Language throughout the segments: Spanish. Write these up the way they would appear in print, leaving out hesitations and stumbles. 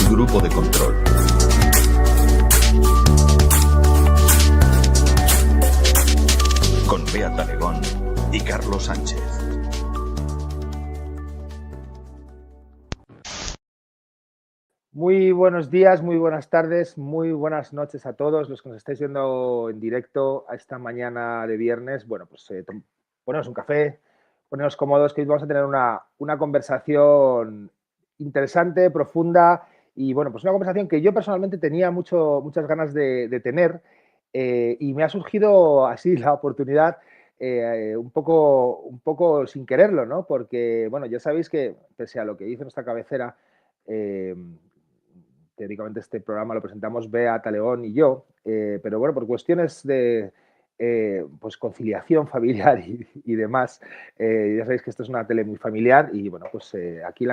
Grupo de control. Con Bea Talegón y Carlos Sánchez. Muy buenos días, muy buenas tardes, muy buenas noches a todos los que nos estáis viendo en directo a esta mañana de viernes. Bueno, pues poneros un café, poneros cómodos, que hoy vamos a tener una conversación interesante, profunda y, bueno, pues una conversación que yo personalmente tenía muchas ganas de tener y me ha surgido así la oportunidad un poco sin quererlo, ¿no? Porque, bueno, ya sabéis que pese a lo que dice nuestra cabecera, teóricamente este programa lo presentamos Bea Talegón y yo, pero bueno, por cuestiones de pues conciliación familiar y demás, ya sabéis que esto es una tele muy familiar y bueno, pues aquí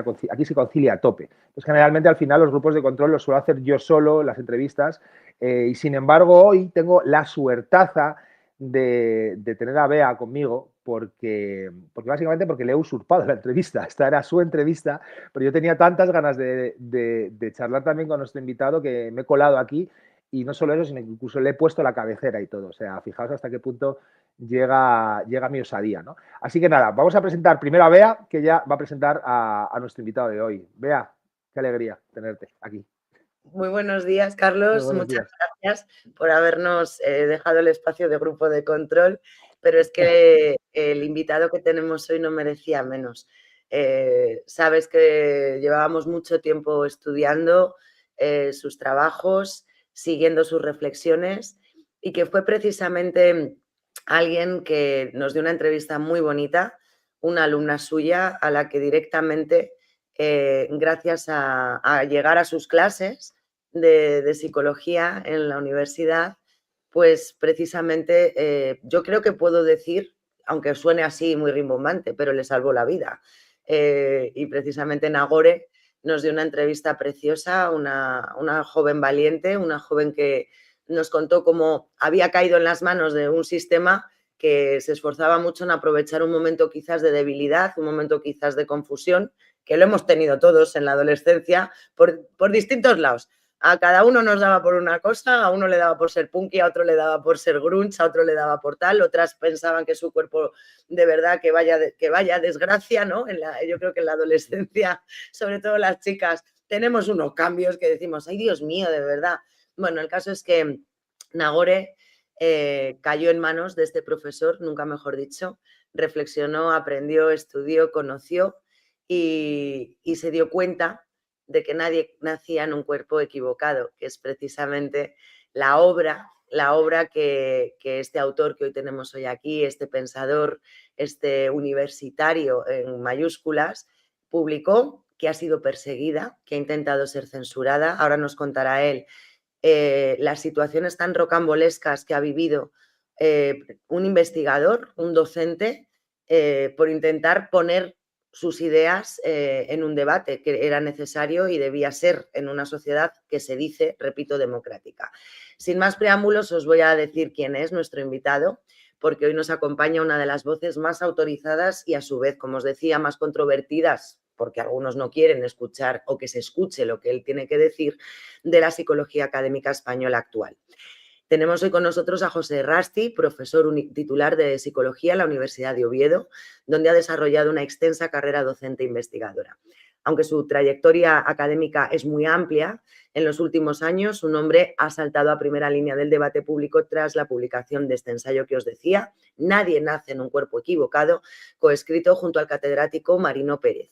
se concilia a tope. Pues generalmente al final los grupos de control los suelo hacer yo solo, las entrevistas, y sin embargo hoy tengo la suertaza de tener a Bea conmigo porque básicamente porque le he usurpado la entrevista. Esta era su entrevista, pero yo tenía tantas ganas de charlar también con nuestro invitado que me he colado aquí y no solo eso, sino que incluso le he puesto la cabecera y todo. O sea, fijaos hasta qué punto llega mi osadía, ¿no? Así que nada, vamos a presentar primero a Bea, que ya va a presentar a nuestro invitado de hoy. Bea, qué alegría tenerte aquí. Muy buenos días, Carlos. Muy buenos Muchas días. gracias por habernos dejado el espacio de grupo de control, pero es que el invitado que tenemos hoy no merecía menos. Sabes que llevábamos mucho tiempo estudiando sus trabajos, siguiendo sus reflexiones y que fue precisamente alguien que nos dio una entrevista muy bonita, una alumna suya a la que directamente, gracias a llegar a sus clases, de psicología en la universidad, pues precisamente yo creo que puedo decir, aunque suene así muy rimbombante, pero le salvó la vida. Y precisamente Nagore nos dio una entrevista preciosa, una joven valiente, una joven que nos contó cómo había caído en las manos de un sistema que se esforzaba mucho en aprovechar un momento quizás de debilidad, un momento quizás de confusión, que lo hemos tenido todos en la adolescencia por distintos lados. A cada uno nos daba por una cosa, a uno le daba por ser punky, a otro le daba por ser grunge, a otro le daba por tal, otras pensaban que su cuerpo de verdad que vaya desgracia, ¿no? Yo creo que en la adolescencia, sobre todo las chicas, tenemos unos cambios que decimos, ay Dios mío, de verdad. Bueno, el caso es que Nagore cayó en manos de este profesor, nunca mejor dicho, reflexionó, aprendió, estudió, conoció y se dio cuenta de que nadie nacía en un cuerpo equivocado, que es precisamente la obra que este autor que hoy tenemos hoy aquí, este pensador, este universitario en mayúsculas, publicó, que ha sido perseguida, que ha intentado ser censurada. Ahora nos contará él las situaciones tan rocambolescas que ha vivido un investigador, un docente, por intentar poner sus ideas en un debate que era necesario y debía ser en una sociedad que se dice, repito, democrática. Sin más preámbulos, os voy a decir quién es nuestro invitado, porque hoy nos acompaña una de las voces más autorizadas y a su vez, como os decía, más controvertidas, porque algunos no quieren escuchar o que se escuche lo que él tiene que decir, de la psicología académica española actual. Tenemos hoy con nosotros a José Errasti, profesor titular de Psicología en la Universidad de Oviedo, donde ha desarrollado una extensa carrera docente e investigadora. Aunque su trayectoria académica es muy amplia, en los últimos años su nombre ha saltado a primera línea del debate público tras la publicación de este ensayo que os decía, Nadie nace en un cuerpo equivocado, coescrito junto al catedrático Marino Pérez.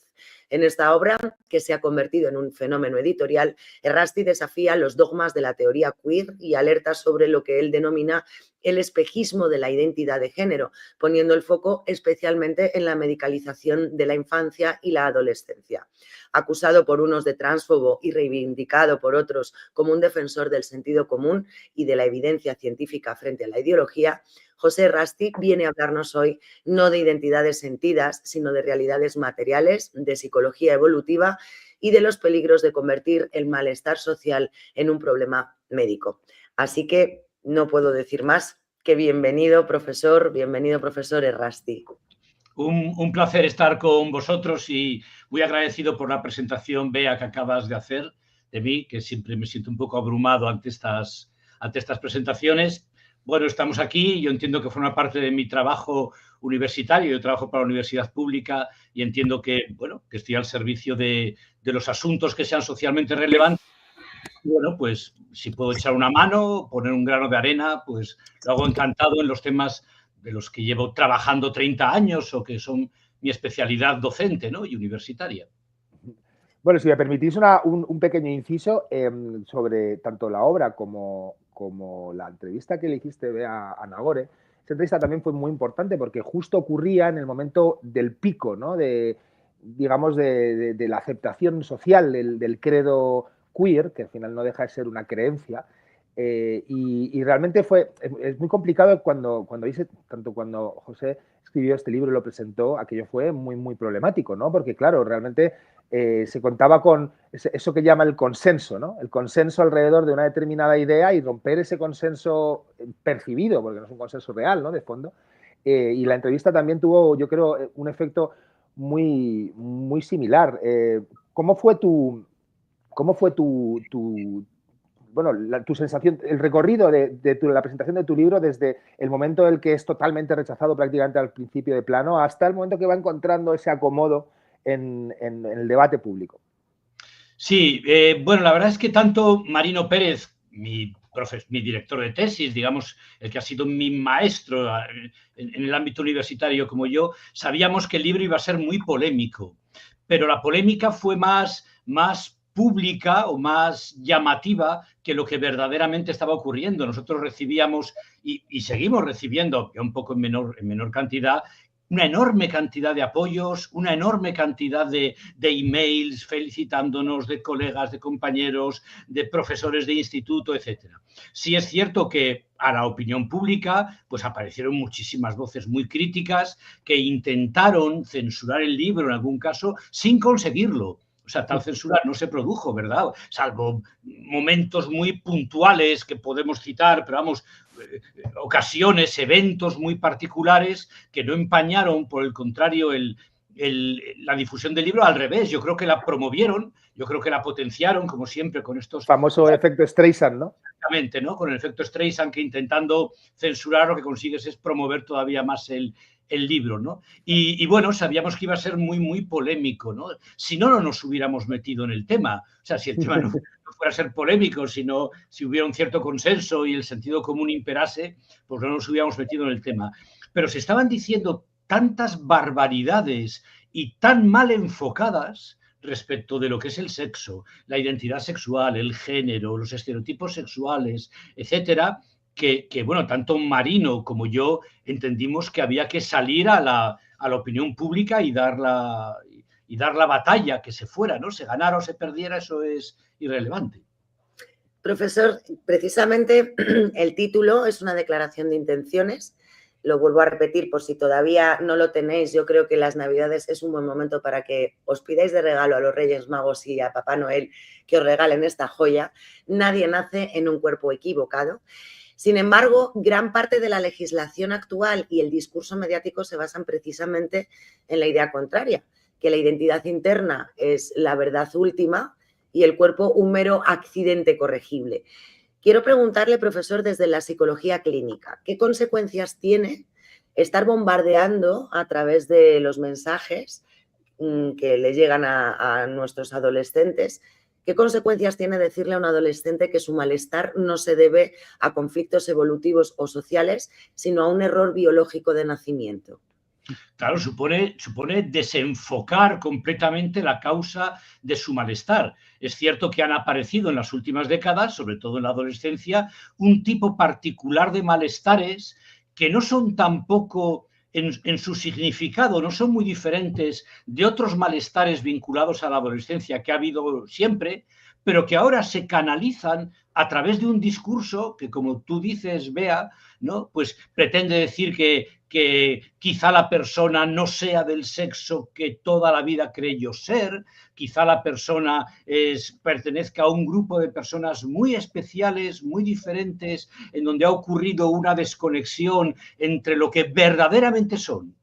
En esta obra, que se ha convertido en un fenómeno editorial, Errasti desafía los dogmas de la teoría queer y alerta sobre lo que él denomina el espejismo de la identidad de género, poniendo el foco especialmente en la medicalización de la infancia y la adolescencia. Acusado por unos de transfobo y reivindicado por otros como un defensor del sentido común y de la evidencia científica frente a la ideología, José Errasti viene a hablarnos hoy no de identidades sentidas, sino de realidades materiales, de psicología evolutiva y de los peligros de convertir el malestar social en un problema médico. Así que no puedo decir más que bienvenido, profesor Errasti. Un placer estar con vosotros y muy agradecido por la presentación, Bea, que acabas de hacer de mí, que siempre me siento un poco abrumado ante estas presentaciones. Bueno, estamos aquí, yo entiendo que forma parte de mi trabajo universitario, yo trabajo para la universidad pública y entiendo que, bueno, que estoy al servicio de los asuntos que sean socialmente relevantes. Bueno, pues si puedo echar una mano, poner un grano de arena, pues lo hago encantado en los temas de los que llevo trabajando 30 años o que son mi especialidad docente, ¿no? Y universitaria. Bueno, si me permitís un pequeño inciso sobre tanto la obra como la entrevista que le hiciste a Nagore. Esa entrevista también fue muy importante porque justo ocurría en el momento del pico, ¿no? Digamos, de la aceptación social del credo queer, que al final no deja de ser una creencia. Y realmente es muy complicado cuando José escribió este libro y lo presentó, aquello fue muy, muy problemático, ¿no? Porque, claro, realmente se contaba con eso que llama el consenso, ¿no? El consenso alrededor de una determinada idea y romper ese consenso percibido, porque no es un consenso real, ¿no? De fondo. Y la entrevista también tuvo, yo creo, un efecto muy, muy similar. ¿Cómo fue tu sensación, el recorrido de la presentación de tu libro desde el momento en el que es totalmente rechazado prácticamente al principio de plano hasta el momento que va encontrando ese acomodo en el debate público? Sí, bueno, la verdad es que tanto Marino Pérez, mi director de tesis, digamos, el que ha sido mi maestro en el ámbito universitario como yo, sabíamos que el libro iba a ser muy polémico, pero la polémica fue más pública o más llamativa que lo que verdaderamente estaba ocurriendo. Nosotros recibíamos y seguimos recibiendo, un poco en menor cantidad, una enorme cantidad de apoyos, una enorme cantidad de emails felicitándonos, de colegas, de compañeros, de profesores de instituto, etc. Sí es cierto que a la opinión pública pues aparecieron muchísimas voces muy críticas que intentaron censurar el libro en algún caso sin conseguirlo. O sea, tal censura no se produjo, ¿verdad? Salvo momentos muy puntuales que podemos citar, pero vamos, ocasiones, eventos muy particulares que no empañaron, por el contrario, la difusión del libro. Al revés, yo creo que la promovieron, yo creo que la potenciaron, como siempre, con estos... Famoso efecto Streisand, ¿no? Exactamente, ¿no? Con el efecto Streisand, que intentando censurar lo que consigues es promover todavía más el libro, ¿no? Y bueno, sabíamos que iba a ser muy, muy polémico, ¿no? Si no nos hubiéramos metido en el tema. O sea, si el tema no fuera a ser polémico, si hubiera un cierto consenso y el sentido común imperase, pues no nos hubiéramos metido en el tema. Pero se estaban diciendo tantas barbaridades y tan mal enfocadas respecto de lo que es el sexo, la identidad sexual, el género, los estereotipos sexuales, etcétera, que bueno, tanto Marino como yo entendimos que había que salir a la opinión pública y dar la batalla, que se fuera, ¿no? Se ganara o se perdiera, eso es irrelevante. Profesor, precisamente el título es una declaración de intenciones. Lo vuelvo a repetir por si todavía no lo tenéis. Yo creo que las Navidades es un buen momento para que os pidáis de regalo a los Reyes Magos y a Papá Noel que os regalen esta joya. Nadie nace en un cuerpo equivocado. Sin embargo, gran parte de la legislación actual y el discurso mediático se basan precisamente en la idea contraria, que la identidad interna es la verdad última y el cuerpo un mero accidente corregible. Quiero preguntarle, profesor, desde la psicología clínica, ¿qué consecuencias tiene estar bombardeando a través de los mensajes que le llegan a nuestros adolescentes? ¿Qué consecuencias tiene decirle a un adolescente que su malestar no se debe a conflictos evolutivos o sociales, sino a un error biológico de nacimiento? Claro, supone desenfocar completamente la causa de su malestar. Es cierto que han aparecido en las últimas décadas, sobre todo en la adolescencia, un tipo particular de malestares que no son tampoco en su significado, no son muy diferentes de otros malestares vinculados a la adolescencia que ha habido siempre, pero que ahora se canalizan a través de un discurso que, como tú dices, Bea, ¿no? Pues pretende decir que quizá la persona no sea del sexo que toda la vida creyó ser, quizá la persona pertenezca a un grupo de personas muy especiales, muy diferentes, en donde ha ocurrido una desconexión entre lo que verdaderamente son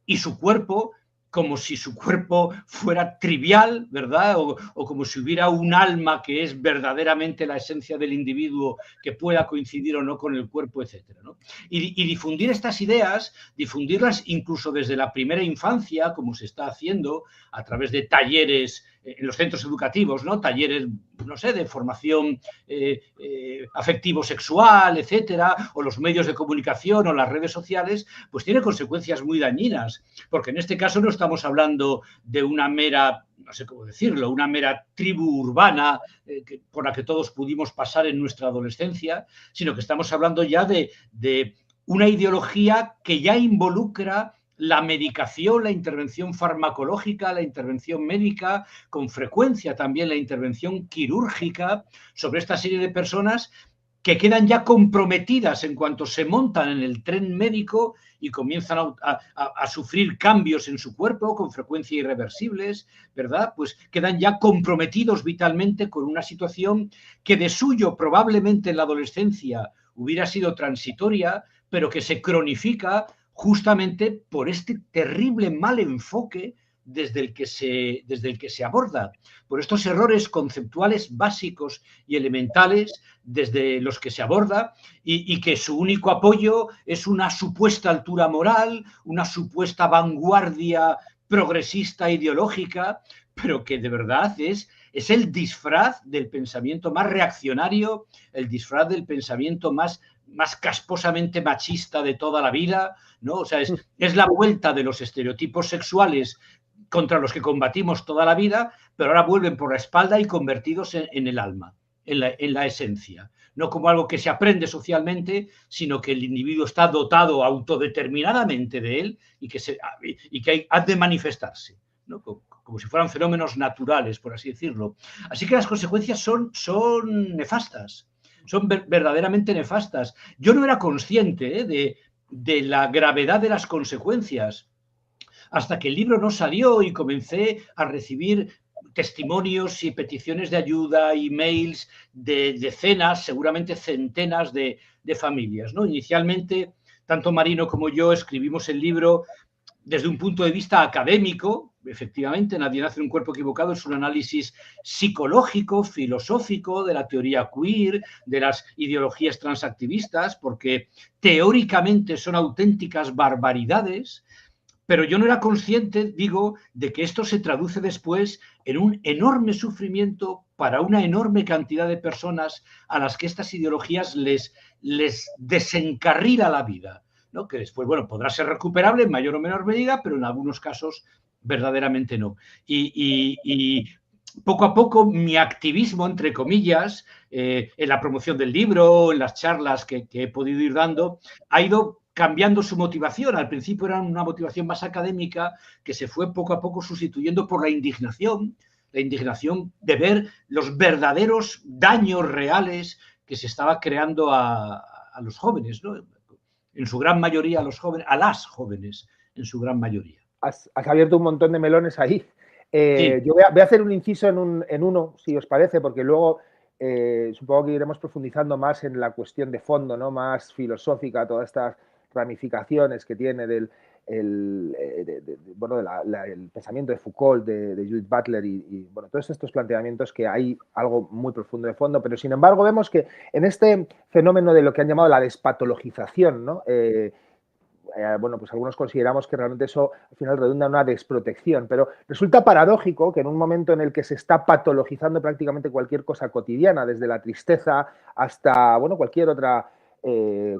y su cuerpo, como si su cuerpo fuera trivial, ¿verdad? O como si hubiera un alma que es verdaderamente la esencia del individuo que pueda coincidir o no con el cuerpo, etcétera, ¿no? Y difundir estas ideas, difundirlas incluso desde la primera infancia, como se está haciendo a través de talleres en los centros educativos, ¿no? Talleres, no sé, de formación afectivo-sexual, etcétera, o los medios de comunicación o las redes sociales, pues tiene consecuencias muy dañinas, porque en este caso no estamos hablando de una mera, no sé cómo decirlo, una mera tribu urbana por la que todos pudimos pasar en nuestra adolescencia, sino que estamos hablando ya de una ideología que ya involucra la medicación, la intervención farmacológica, la intervención médica, con frecuencia también la intervención quirúrgica sobre esta serie de personas que quedan ya comprometidas en cuanto se montan en el tren médico y comienzan a sufrir cambios en su cuerpo, con frecuencia irreversibles, ¿verdad? Pues quedan ya comprometidos vitalmente con una situación que de suyo probablemente en la adolescencia hubiera sido transitoria, pero que se cronifica justamente por este terrible mal enfoque desde el que se aborda, por estos errores conceptuales básicos y elementales desde los que se aborda y que su único apoyo es una supuesta altura moral, una supuesta vanguardia progresista ideológica, pero que de verdad es el disfraz del pensamiento más reaccionario, el disfraz del pensamiento más casposamente machista de toda la vida, ¿no? O sea, es la vuelta de los estereotipos sexuales contra los que combatimos toda la vida, pero ahora vuelven por la espalda y convertidos en el alma, en la esencia. No como algo que se aprende socialmente, sino que el individuo está dotado autodeterminadamente de él y que ha de manifestarse, ¿no? Como si fueran fenómenos naturales, por así decirlo. Así que las consecuencias son nefastas, son verdaderamente nefastas. Yo no era consciente de la gravedad de las consecuencias hasta que el libro no salió y comencé a recibir testimonios y peticiones de ayuda, emails de decenas, seguramente centenas de familias, ¿no? Inicialmente, tanto Marino como yo escribimos el libro desde un punto de vista académico. Efectivamente, Nadie nace en un cuerpo equivocado es un análisis psicológico, filosófico de la teoría queer, de las ideologías transactivistas, porque teóricamente son auténticas barbaridades, pero yo no era consciente, digo, de que esto se traduce después en un enorme sufrimiento para una enorme cantidad de personas a las que estas ideologías les desencarrila la vida, ¿no? Que después, bueno, podrá ser recuperable en mayor o menor medida, pero en algunos casos verdaderamente no. Y poco a poco mi activismo, entre comillas, en la promoción del libro, en las charlas que he podido ir dando, ha ido cambiando su motivación. Al principio era una motivación más académica que se fue poco a poco sustituyendo por la indignación de ver los verdaderos daños reales que se estaba creando a los jóvenes, ¿no? En su gran mayoría a las jóvenes, en su gran mayoría. Has abierto un montón de melones ahí. Sí. Yo voy a hacer un inciso en uno, si os parece, porque luego supongo que iremos profundizando más en la cuestión de fondo, ¿no? Más filosófica, todas estas ramificaciones que tiene de bueno, el pensamiento de Foucault, de Judith Butler y, bueno, todos estos planteamientos que hay algo muy profundo de fondo, pero sin embargo vemos que en este fenómeno de lo que han llamado la despatologización, ¿no? Bueno, pues algunos consideramos que realmente eso al final redunda en una desprotección, pero resulta paradójico que en un momento en el que se está patologizando prácticamente cualquier cosa cotidiana, desde la tristeza hasta, bueno, cualquier otra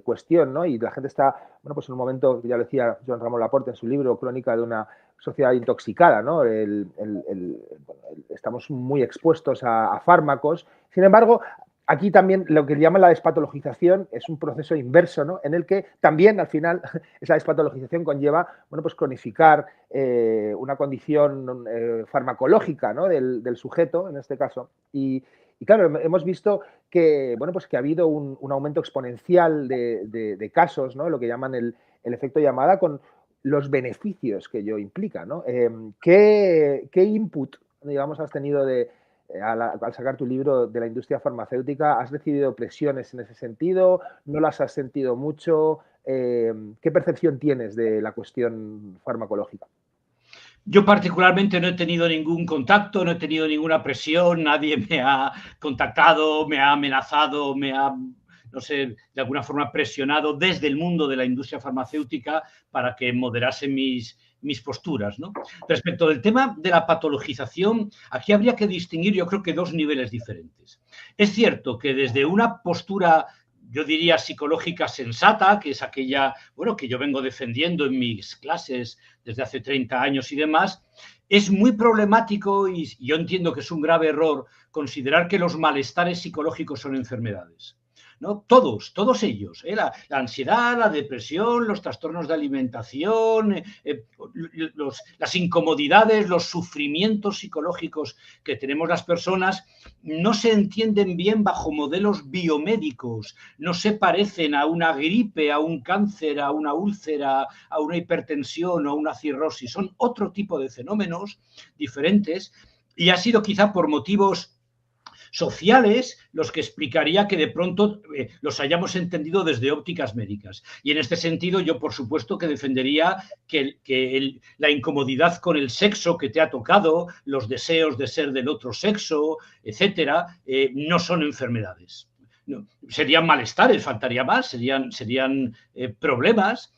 cuestión, ¿no? Y la gente está, bueno, pues en un momento, ya lo decía Joan Ramón Laporte en su libro Crónica de una sociedad intoxicada, ¿no? Estamos muy expuestos a fármacos. Sin embargo, aquí también lo que llaman la despatologización es un proceso inverso, ¿no? En el que también al final esa despatologización conlleva, bueno, pues cronificar una condición farmacológica, ¿no? del sujeto, en este caso. Y claro, hemos visto que, bueno, pues que ha habido un aumento exponencial de casos, ¿no? Lo que llaman el efecto llamada, con los beneficios que ello implica, ¿no? ¿Qué input, digamos, has tenido al sacar tu libro de la industria farmacéutica? ¿Has recibido presiones en ese sentido? ¿No las has sentido mucho? ¿Qué percepción tienes de la cuestión farmacológica? Yo particularmente no he tenido ningún contacto, no he tenido ninguna presión, nadie me ha contactado, me ha amenazado, me ha, no sé, de alguna forma presionado desde el mundo de la industria farmacéutica para que moderase mis posturas, ¿no? Respecto del tema de la patologización, aquí habría que distinguir, yo creo que dos niveles diferentes. Es cierto que desde una postura, yo diría, psicológica sensata, que es aquella, bueno, que yo vengo defendiendo en mis clases desde hace 30 años y demás, es muy problemático y yo entiendo que es un grave error considerar que los malestares psicológicos son enfermedades. ¿No? Todos ellos, la ansiedad, la depresión, los trastornos de alimentación, las incomodidades, los sufrimientos psicológicos que tenemos las personas no se entienden bien bajo modelos biomédicos, no se parecen a una gripe, a un cáncer, a una úlcera, a una hipertensión o a una cirrosis, son otro tipo de fenómenos diferentes y ha sido quizá por motivos sociales los que explicaría que de pronto los hayamos entendido desde ópticas médicas. Y en este sentido yo, por supuesto, que defendería que la incomodidad con el sexo que te ha tocado, los deseos de ser del otro sexo, etcétera, no son enfermedades. No, serían malestares, faltaría más, serían problemas.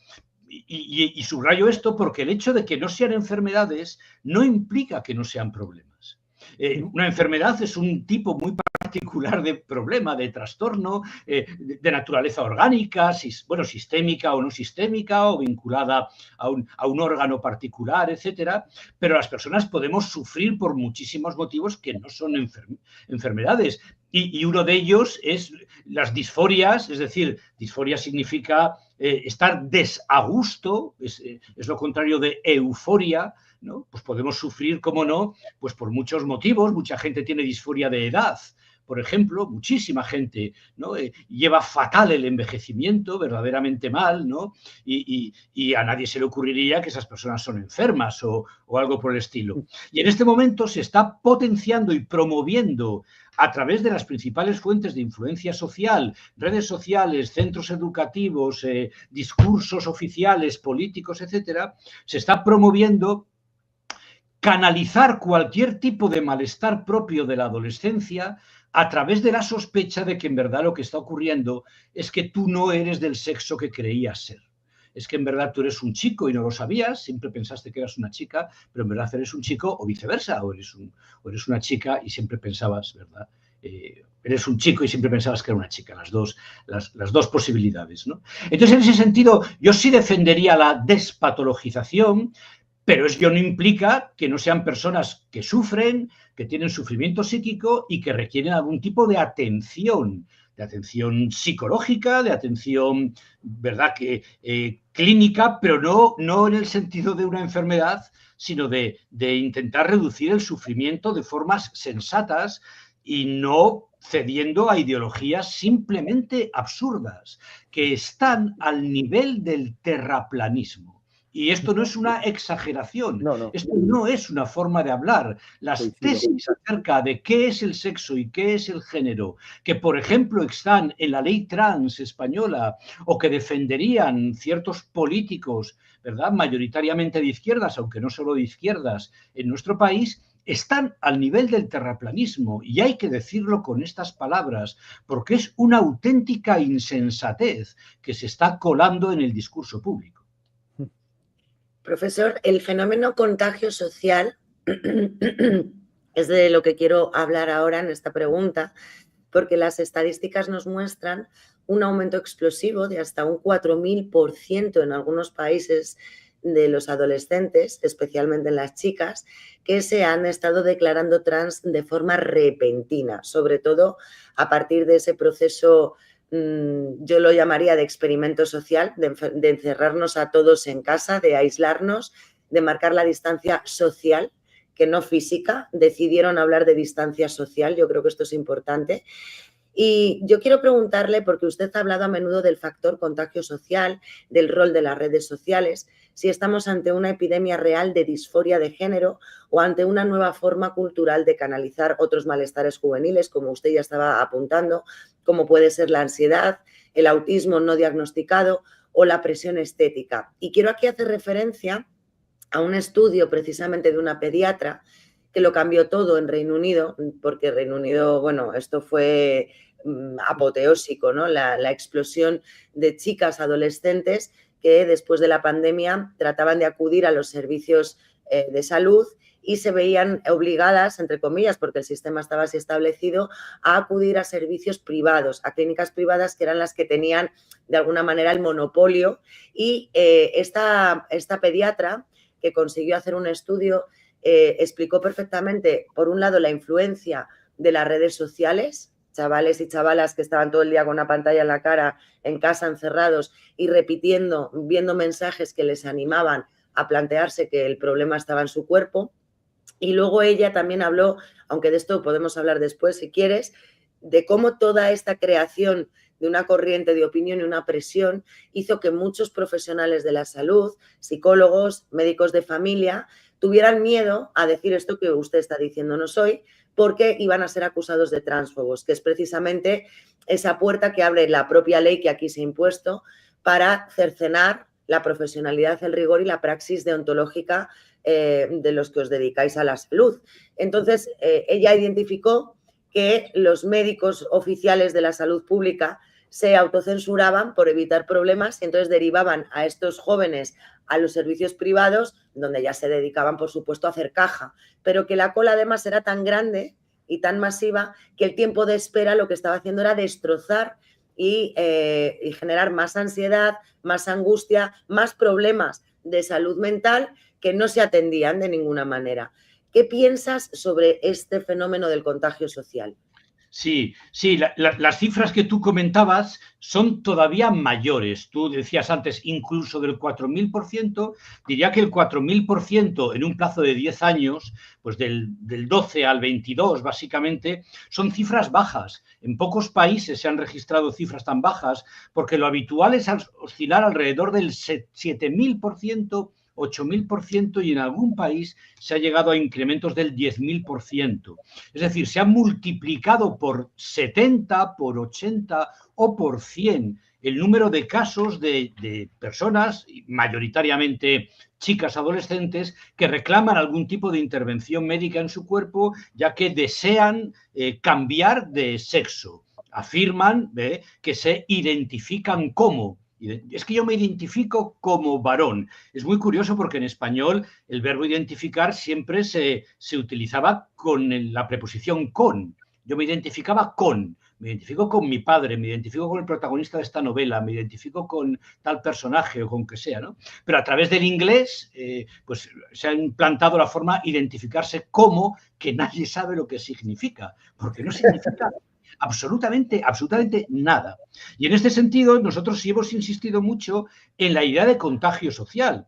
Y subrayo esto porque el hecho de que no sean enfermedades no implica que no sean problemas. Una enfermedad es un tipo muy particular de problema, de trastorno, de naturaleza orgánica, bueno, sistémica o no sistémica, o vinculada a un órgano particular, etcétera. Pero las personas podemos sufrir por muchísimos motivos que no son enfermedades. Y uno de ellos es las disforias, es decir, disforia significa estar desagusto, es lo contrario de euforia, ¿no? Pues podemos sufrir, cómo no, pues por muchos motivos. Mucha gente tiene disforia de edad, por ejemplo, muchísima gente, ¿no? Lleva fatal el envejecimiento, verdaderamente mal, ¿no? Y a nadie se le ocurriría que esas personas son enfermas o algo por el estilo. Y en este momento se está potenciando y promoviendo a través de las principales fuentes de influencia social, redes sociales, centros educativos, discursos oficiales, políticos, etcétera, se está promoviendo canalizar cualquier tipo de malestar propio de la adolescencia a través de la sospecha de que en verdad lo que está ocurriendo es que tú no eres del sexo que creías ser. Es que en verdad tú eres un chico y no lo sabías, siempre pensaste que eras una chica, pero en verdad eres un chico, o viceversa, o eres una chica y siempre pensabas, ¿verdad? Eres un chico y siempre pensabas que era una chica, las dos posibilidades, ¿no? Entonces, en ese sentido, yo sí defendería la despatologización, pero ello no implica que no sean personas que sufren, que tienen sufrimiento psíquico y que requieren algún tipo de atención psicológica, de atención, ¿verdad?, clínica, pero no en el sentido de una enfermedad, sino de intentar reducir el sufrimiento de formas sensatas y no cediendo a ideologías simplemente absurdas, que están al nivel del terraplanismo. Y esto no es una exageración, No. esto no es una forma de hablar. Las tesis acerca de qué es el sexo y qué es el género, que por ejemplo están en la ley trans española o que defenderían ciertos políticos, ¿verdad?, mayoritariamente de izquierdas, aunque no solo de izquierdas, en nuestro país, están al nivel del terraplanismo, y hay que decirlo con estas palabras, porque es una auténtica insensatez que se está colando en el discurso público. Profesor, el fenómeno contagio social es de lo que quiero hablar ahora en esta pregunta, porque las estadísticas nos muestran un aumento explosivo de hasta un 4000% en algunos países de los adolescentes, especialmente en las chicas, que se han estado declarando trans de forma repentina, sobre todo a partir de ese proceso, yo lo llamaría de experimento social, de encerrarnos a todos en casa, de aislarnos, de marcar la distancia social, que no física. Decidieron hablar de distancia social, yo creo que esto es importante. Y yo quiero preguntarle, porque usted ha hablado a menudo del factor contagio social, del rol de las redes sociales, si estamos ante una epidemia real de disforia de género o ante una nueva forma cultural de canalizar otros malestares juveniles, como usted ya estaba apuntando, como puede ser la ansiedad, el autismo no diagnosticado o la presión estética. Y quiero aquí hacer referencia a un estudio precisamente de una pediatra que lo cambió todo en Reino Unido, porque Reino Unido, bueno, esto fue apoteósico, ¿no? La explosión de chicas adolescentes que después de la pandemia trataban de acudir a los servicios de salud y se veían obligadas, entre comillas, porque el sistema estaba así establecido, a acudir a servicios privados, a clínicas privadas que eran las que tenían de alguna manera el monopolio. Y esta pediatra, que consiguió hacer un estudio, explicó perfectamente, por un lado, la influencia de las redes sociales, chavales y chavalas que estaban todo el día con una pantalla en la cara, en casa, encerrados y repitiendo, viendo mensajes que les animaban a plantearse que el problema estaba en su cuerpo. Y luego ella también habló, aunque de esto podemos hablar después si quieres, de cómo toda esta creación de una corriente de opinión y una presión hizo que muchos profesionales de la salud, psicólogos, médicos de familia, tuvieran miedo a decir esto que usted está diciéndonos hoy, porque iban a ser acusados de tránsfobos, que es precisamente esa puerta que abre la propia ley que aquí se ha impuesto para cercenar la profesionalidad, el rigor y la praxis deontológica de los que os dedicáis a la salud. Entonces, ella identificó que los médicos oficiales de la salud pública se autocensuraban por evitar problemas y entonces derivaban a estos jóvenes a los servicios privados, donde ya se dedicaban, por supuesto, a hacer caja, pero que la cola además era tan grande y tan masiva que el tiempo de espera lo que estaba haciendo era destrozar y generar más ansiedad, más angustia, más problemas de salud mental que no se atendían de ninguna manera. ¿Qué piensas sobre este fenómeno del contagio social? Sí, las cifras que tú comentabas son todavía mayores. Tú decías antes incluso del 4000%, diría que el 4000% en un plazo de 10 años, pues del 12 al 22 básicamente, son cifras bajas. En pocos países se han registrado cifras tan bajas porque lo habitual es oscilar alrededor del 7000%, 8000% y en algún país se ha llegado a incrementos del 10.000%. Es decir, se ha multiplicado por 70, por 80 o por 100 el número de casos de personas, mayoritariamente chicas adolescentes, que reclaman algún tipo de intervención médica en su cuerpo, ya que desean cambiar de sexo. Afirman que se identifican como. Es que yo me identifico como varón. Es muy curioso porque en español el verbo identificar siempre se utilizaba con la preposición con. Yo me identifico con mi padre, me identifico con el protagonista de esta novela, me identifico con tal personaje o con que sea, ¿no? Pero a través del inglés, pues se ha implantado la forma identificarse como, que nadie sabe lo que significa, porque no significa absolutamente nada. Y en este sentido, nosotros sí hemos insistido mucho en la idea de contagio social.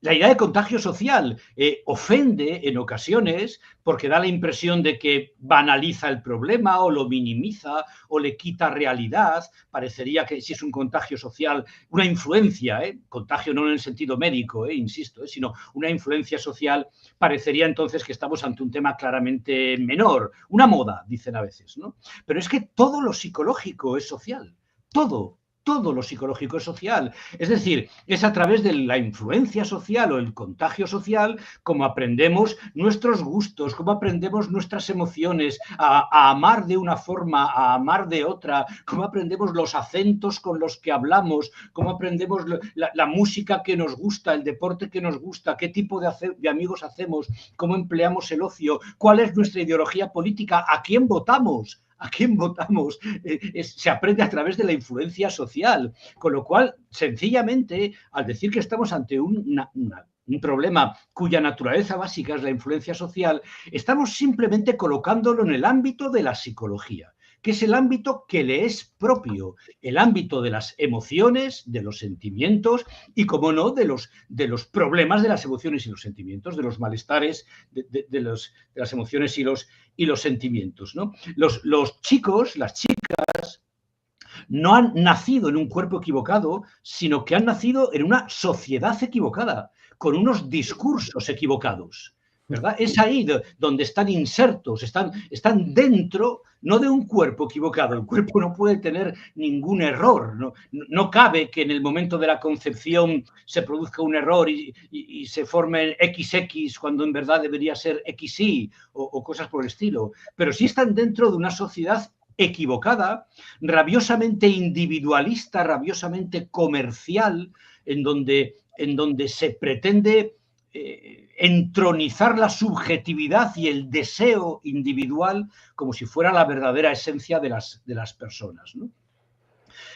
La idea de contagio social ofende en ocasiones porque da la impresión de que banaliza el problema o lo minimiza o le quita realidad. Parecería que si es un contagio social, una influencia, contagio no en el sentido médico, insisto, sino una influencia social, parecería entonces que estamos ante un tema claramente menor, una moda, dicen a veces, ¿no? Pero es que todo lo psicológico es social, todo lo psicológico es social. Es decir, es a través de la influencia social o el contagio social como aprendemos nuestros gustos, como aprendemos nuestras emociones, a amar de una forma, a amar de otra, cómo aprendemos los acentos con los que hablamos, cómo aprendemos la música que nos gusta, el deporte que nos gusta, qué tipo de amigos hacemos, cómo empleamos el ocio, cuál es nuestra ideología política, a quién votamos. ¿A quién votamos? Se aprende a través de la influencia social, con lo cual, sencillamente, al decir que estamos ante un problema cuya naturaleza básica es la influencia social, estamos simplemente colocándolo en el ámbito de la psicología, que es el ámbito que le es propio, el ámbito de las emociones, de los sentimientos y, como no, de los problemas de las emociones y los sentimientos, de los malestares de las emociones y los sentimientos, ¿no? Los chicos, las chicas, no han nacido en un cuerpo equivocado, sino que han nacido en una sociedad equivocada, con unos discursos equivocados, ¿verdad? Es ahí donde están insertos, están dentro, no de un cuerpo equivocado. El cuerpo no puede tener ningún error. No cabe que en el momento de la concepción se produzca un error y se forme XX cuando en verdad debería ser XY o cosas por el estilo. Pero sí están dentro de una sociedad equivocada, rabiosamente individualista, rabiosamente comercial, en donde se pretende entronizar la subjetividad y el deseo individual como si fuera la verdadera esencia de las personas, ¿no?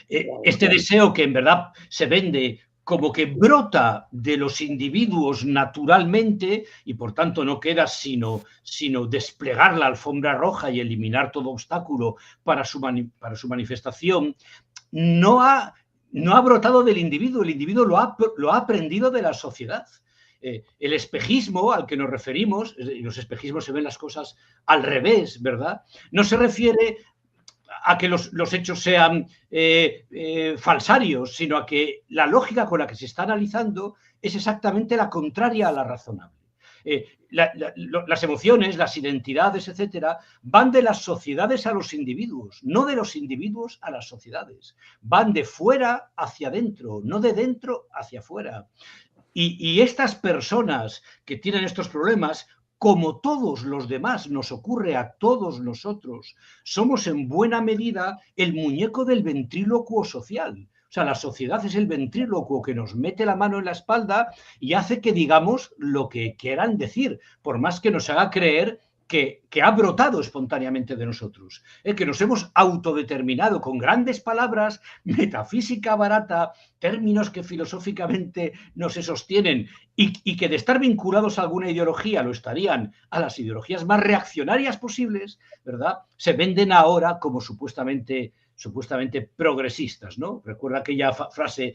Este deseo que en verdad se vende como que brota de los individuos naturalmente y por tanto no queda sino desplegar la alfombra roja y eliminar todo obstáculo para su manifestación, no ha brotado del individuo, el individuo lo ha aprendido de la sociedad. El espejismo al que nos referimos, y los espejismos se ven las cosas al revés, ¿verdad? No se refiere a que los hechos sean falsarios, sino a que la lógica con la que se está analizando es exactamente la contraria a la razonable. Las emociones, las identidades, etcétera, van de las sociedades a los individuos, no de los individuos a las sociedades. Van de fuera hacia adentro, no de dentro hacia afuera. Y estas personas que tienen estos problemas, como todos los demás, nos ocurre a todos nosotros, somos en buena medida el muñeco del ventrílocuo social. O sea, la sociedad es el ventrílocuo que nos mete la mano en la espalda y hace que digamos lo que quieran decir, por más que nos haga creer que ha brotado espontáneamente de nosotros, que nos hemos autodeterminado con grandes palabras, metafísica barata, términos que filosóficamente no se sostienen y que de estar vinculados a alguna ideología lo estarían a las ideologías más reaccionarias posibles, ¿verdad? Se venden ahora como supuestamente progresistas, ¿no? Recuerda aquella frase,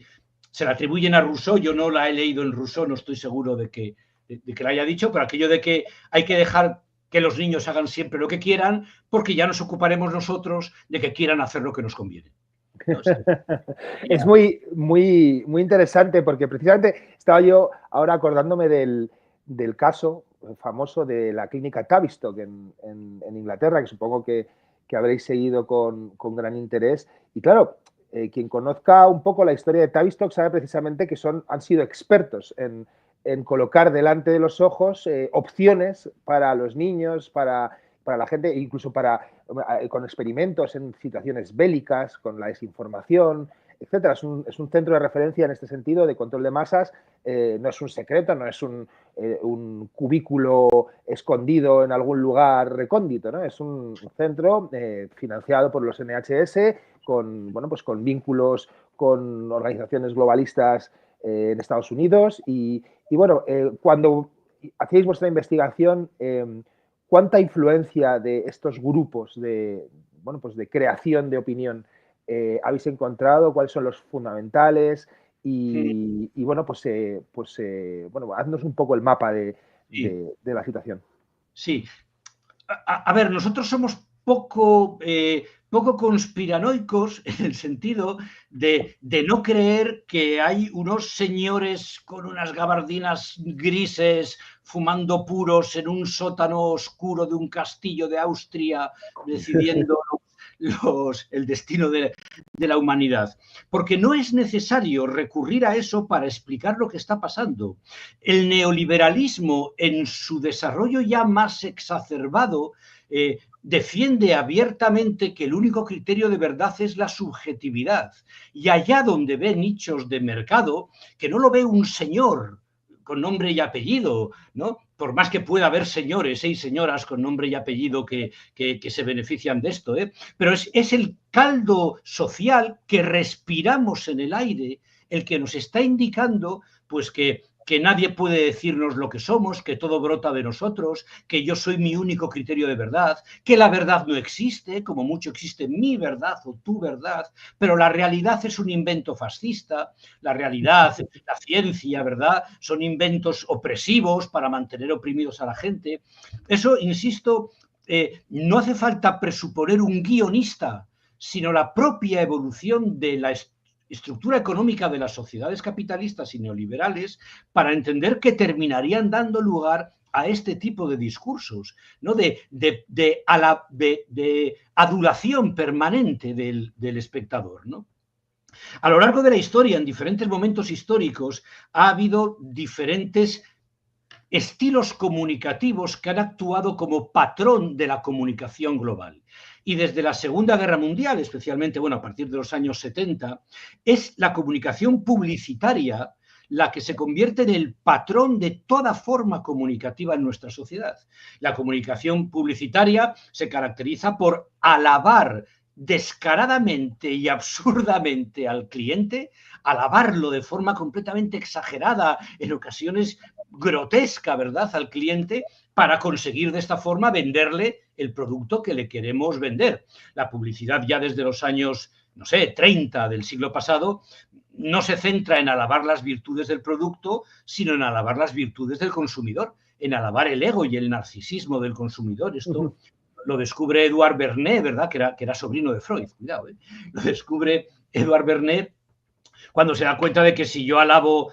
se la atribuyen a Rousseau, yo no la he leído en Rousseau, no estoy seguro de que la haya dicho, pero aquello de que hay que dejar que los niños hagan siempre lo que quieran, porque ya nos ocuparemos nosotros de que quieran hacer lo que nos conviene. No sé. Es muy interesante porque precisamente estaba yo ahora acordándome del caso famoso de la clínica Tavistock en Inglaterra, que supongo que habréis seguido con gran interés. Y claro, quien conozca un poco la historia de Tavistock sabe precisamente que han sido expertos en colocar delante de los ojos opciones para los niños, para la gente, incluso con experimentos en situaciones bélicas, con la desinformación, etcétera. Es un centro de referencia en este sentido de control de masas. No es un secreto, no es un cubículo escondido en algún lugar recóndito, ¿no? Es un centro financiado por los NHS con vínculos con organizaciones globalistas en Estados Unidos y bueno, cuando hacéis vuestra investigación, ¿cuánta influencia de estos grupos de creación de opinión habéis encontrado? ¿Cuáles son los fundamentales? y bueno, bueno, haznos un poco el mapa Sí, de la situación. sí. A ver, nosotros somos poco conspiranoicos en el sentido de no creer que hay unos señores con unas gabardinas grises fumando puros en un sótano oscuro de un castillo de Austria decidiendo el destino de la humanidad. Porque no es necesario recurrir a eso para explicar lo que está pasando. El neoliberalismo, en su desarrollo ya más exacerbado, defiende abiertamente que el único criterio de verdad es la subjetividad. Y allá donde ve nichos de mercado, que no lo ve un señor con nombre y apellido, ¿no? Por más que pueda haber señores y señoras con nombre y apellido que se benefician de esto, pero es el caldo social que respiramos en el aire el que nos está indicando pues que nadie puede decirnos lo que somos, que todo brota de nosotros, que yo soy mi único criterio de verdad, que la verdad no existe, como mucho existe mi verdad o tu verdad, pero la realidad es un invento fascista, la realidad, la ciencia, ¿verdad? Son inventos opresivos para mantener oprimidos a la gente. Eso, insisto, no hace falta presuponer un guionista, sino la propia evolución de la estructura económica de las sociedades capitalistas y neoliberales para entender que terminarían dando lugar a este tipo de discursos, ¿no? de adulación permanente del espectador, ¿no? A lo largo de la historia, en diferentes momentos históricos, ha habido diferentes estilos comunicativos que han actuado como patrón de la comunicación global. Y desde la Segunda Guerra Mundial, especialmente, bueno, a partir de los años 70, es la comunicación publicitaria la que se convierte en el patrón de toda forma comunicativa en nuestra sociedad. La comunicación publicitaria se caracteriza por alabar descaradamente y absurdamente al cliente, alabarlo de forma completamente exagerada, en ocasiones grotesca, ¿verdad?, al cliente, para conseguir de esta forma venderle el producto que le queremos vender. La publicidad ya desde los años, no sé, 30 del siglo pasado, no se centra en alabar las virtudes del producto, sino en alabar las virtudes del consumidor, en alabar el ego y el narcisismo del consumidor. Esto lo descubre Edouard Bernays, ¿verdad?, que era sobrino de Freud, cuidado, lo descubre Edouard Bernays cuando se da cuenta de que si yo alabo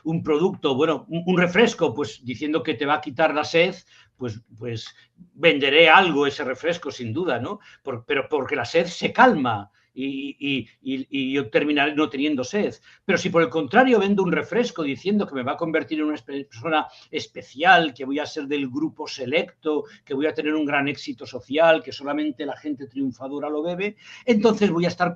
un producto, bueno, un refresco, pues diciendo que te va a quitar la sed, pues venderé algo ese refresco sin duda, ¿no? Pero porque la sed se calma y yo terminaré no teniendo sed. Pero si por el contrario vendo un refresco diciendo que me va a convertir en una persona especial, que voy a ser del grupo selecto, que voy a tener un gran éxito social, que solamente la gente triunfadora lo bebe, entonces voy a estar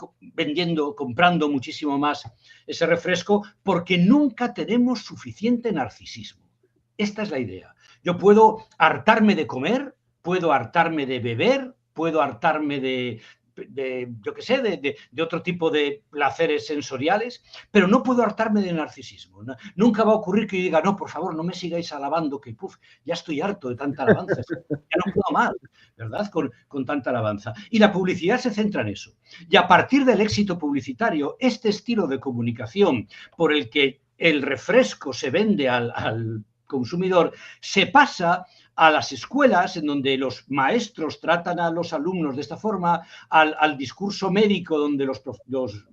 comprando muchísimo más ese refresco porque nunca tenemos suficiente narcisismo. Esta es la idea. Yo puedo hartarme de comer, puedo hartarme de beber, puedo hartarme yo qué sé, de otro tipo de placeres sensoriales, pero no puedo hartarme de narcisismo. Nunca va a ocurrir que yo diga, no, por favor, no me sigáis alabando, que ya estoy harto de tanta alabanza, ya no puedo más, ¿verdad?, con tanta alabanza. Y la publicidad se centra en eso. Y a partir del éxito publicitario, este estilo de comunicación por el que el refresco se vende al consumidor, se pasa a las escuelas en donde los maestros tratan a los alumnos de esta forma, al discurso médico donde los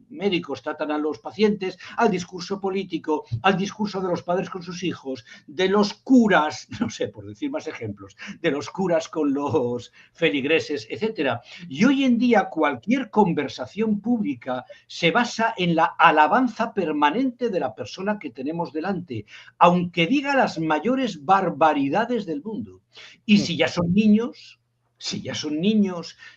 médicos tratan a los pacientes, al discurso político, al discurso de los padres con sus hijos, de los curas, no sé, por decir más ejemplos, de los curas con los feligreses, etc. Y hoy en día cualquier conversación pública se basa en la alabanza permanente de la persona que tenemos delante, aunque diga las mayores barbaridades del mundo. Y si ya son niños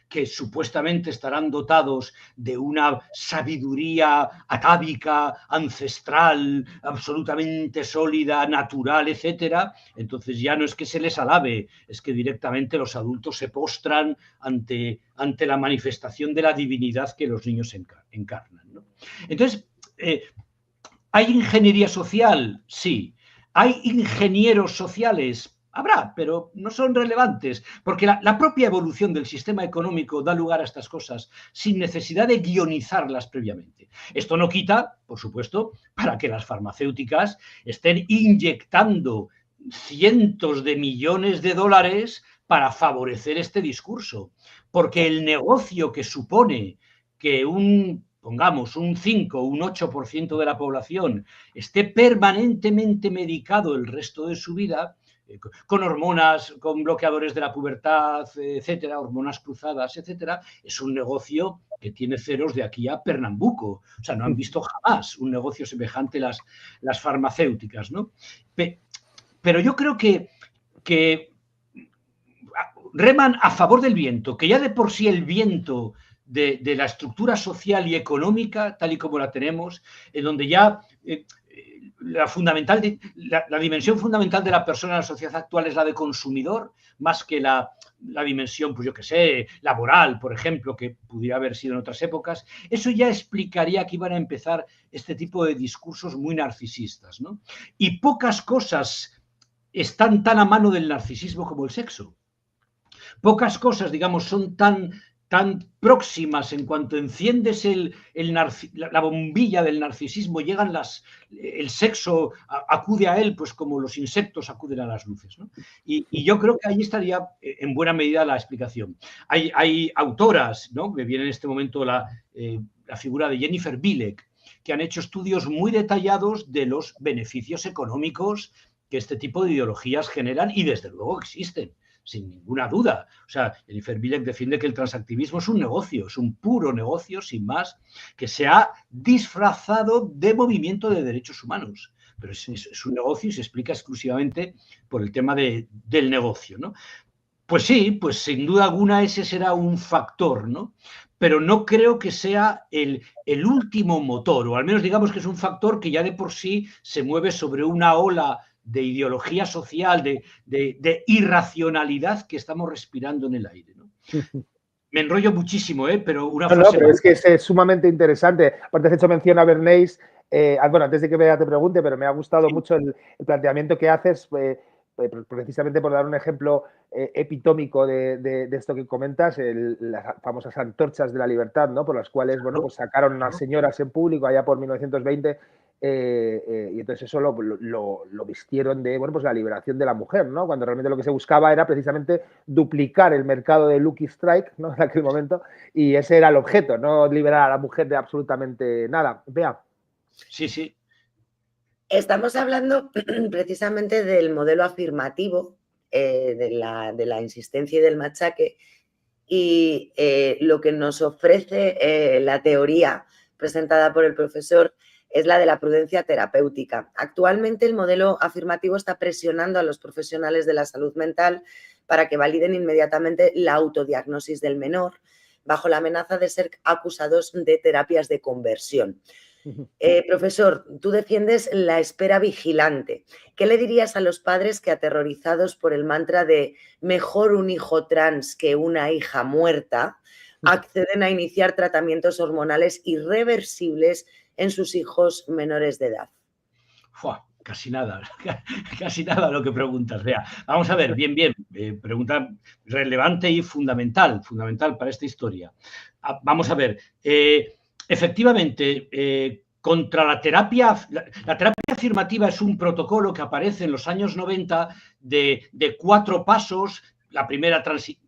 que supuestamente estarán dotados de una sabiduría atávica, ancestral, absolutamente sólida, natural, etcétera, entonces ya no es que se les alabe, es que directamente los adultos se postran ante la manifestación de la divinidad que los niños encarnan, ¿no? Entonces, ¿hay ingeniería social? Sí. ¿Hay ingenieros sociales? Habrá, pero no son relevantes, porque la propia evolución del sistema económico da lugar a estas cosas sin necesidad de guionizarlas previamente. Esto no quita, por supuesto, para que las farmacéuticas estén inyectando cientos de millones de dólares para favorecer este discurso, porque el negocio que supone que pongamos, un 5 o un 8% de la población esté permanentemente medicado el resto de su vida, con hormonas, con bloqueadores de la pubertad, etcétera, hormonas cruzadas, etcétera, es un negocio que tiene ceros de aquí a Pernambuco. O sea, no han visto jamás un negocio semejante las farmacéuticas, ¿no? Pero yo creo que reman a favor del viento, que ya de por sí el viento de la estructura social y económica, tal y como la tenemos, en donde ya la dimensión fundamental de la persona en la sociedad actual es la de consumidor, más que la dimensión, pues yo qué sé, laboral, por ejemplo, que pudiera haber sido en otras épocas. Eso ya explicaría que iban a empezar este tipo de discursos muy narcisistas, ¿no? Y pocas cosas están tan a mano del narcisismo como el sexo. Pocas cosas, digamos, son tan próximas en cuanto enciendes la bombilla del narcisismo, el sexo acude a él, pues como los insectos acuden a las luces, ¿no? Y yo creo que ahí estaría en buena medida la explicación. Hay autoras, ¿no? Me viene en este momento la figura de Jennifer Bilek, que han hecho estudios muy detallados de los beneficios económicos que este tipo de ideologías generan y desde luego existen, sin ninguna duda. O sea, Jennifer Bilek defiende que el transactivismo es un negocio, es un puro negocio, sin más, que se ha disfrazado de movimiento de derechos humanos. Pero es un negocio y se explica exclusivamente por el tema del negocio, ¿no? Pues sí, pues sin duda alguna ese será un factor, ¿no? Pero no creo que sea el último motor, o al menos digamos que es un factor que ya de por sí se mueve sobre una ola de ideología social, de irracionalidad que estamos respirando en el aire, ¿no? Me enrollo muchísimo, pero una frase... No, pero es que es sumamente interesante. Aparte has hecho mención a Bernays. Bueno, antes de que Bea te pregunte, pero me ha gustado mucho el planteamiento que haces, precisamente por dar un ejemplo epitómico de esto que comentas, las famosas antorchas de la libertad, ¿no? Por las cuales, bueno, pues sacaron a unas señoras en público allá por 1920 y entonces eso lo vistieron de, bueno, pues la liberación de la mujer, ¿no? Cuando realmente lo que se buscaba era precisamente duplicar el mercado de Lucky Strike, ¿no? En aquel momento, y ese era el objeto, no liberar a la mujer de absolutamente nada. Bea. Sí, sí. Estamos hablando precisamente del modelo afirmativo, de la insistencia y del machaque, y lo que nos ofrece la teoría presentada por el profesor es la de la prudencia terapéutica. Actualmente el modelo afirmativo está presionando a los profesionales de la salud mental para que validen inmediatamente la autodiagnosis del menor, bajo la amenaza de ser acusados de terapias de conversión. Profesor, tú defiendes la espera vigilante. ¿Qué le dirías a los padres que, aterrorizados por el mantra de mejor un hijo trans que una hija muerta, acceden a iniciar tratamientos hormonales irreversibles en sus hijos menores de edad? Casi nada lo que preguntas, Bea. Vamos a ver, bien, pregunta relevante y fundamental para esta historia. Vamos a ver, efectivamente, contra la terapia afirmativa es un protocolo que aparece en los años 90 de 4 pasos.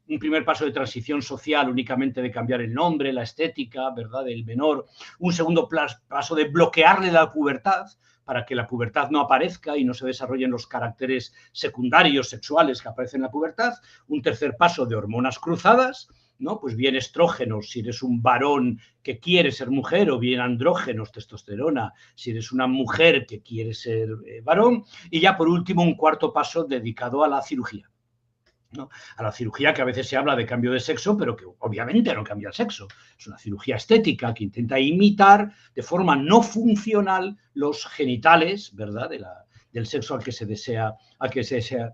Un primer paso de transición social únicamente de cambiar el nombre, la estética, ¿verdad?, del menor. Un segundo paso de bloquearle la pubertad para que la pubertad no aparezca y no se desarrollen los caracteres secundarios sexuales que aparecen en la pubertad. Un tercer paso de hormonas cruzadas, ¿no? Pues bien estrógenos si eres un varón que quiere ser mujer, o bien andrógenos, testosterona, si eres una mujer que quiere ser varón. Y ya por último un cuarto paso dedicado a la cirugía, ¿no? A la cirugía, que a veces se habla de cambio de sexo, pero que obviamente no cambia el sexo. Es una cirugía estética que intenta imitar de forma no funcional los genitales, ¿verdad?, del sexo al que se desea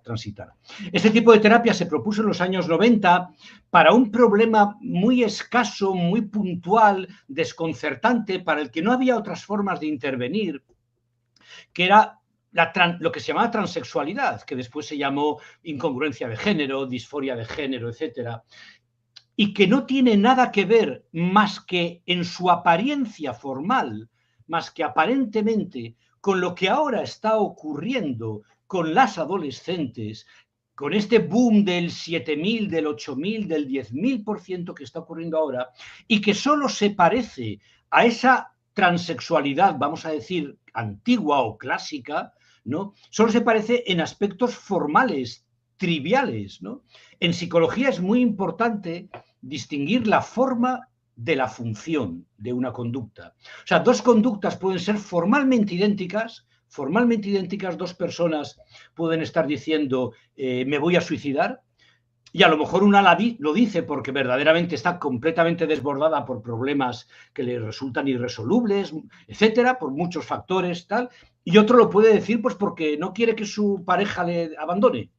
transitar. Este tipo de terapia se propuso en los años 90 para un problema muy escaso, muy puntual, desconcertante, para el que no había otras formas de intervenir, que era lo que se llamaba transexualidad, que después se llamó incongruencia de género, disforia de género, etcétera, y que no tiene nada que ver más que en su apariencia formal, más que aparentemente con lo que ahora está ocurriendo con las adolescentes, con este boom del 7.000, del 8.000, del 10.000% que está ocurriendo ahora, y que solo se parece a esa transexualidad, vamos a decir, antigua o clásica, ¿no? Solo se parece en aspectos formales, triviales, ¿no? En psicología es muy importante distinguir la forma de la función de una conducta. O sea, dos conductas pueden ser formalmente idénticas, dos personas pueden estar diciendo me voy a suicidar, y a lo mejor una lo dice porque verdaderamente está completamente desbordada por problemas que le resultan irresolubles, etcétera, por muchos factores, tal, y otro lo puede decir pues porque no quiere que su pareja le abandone.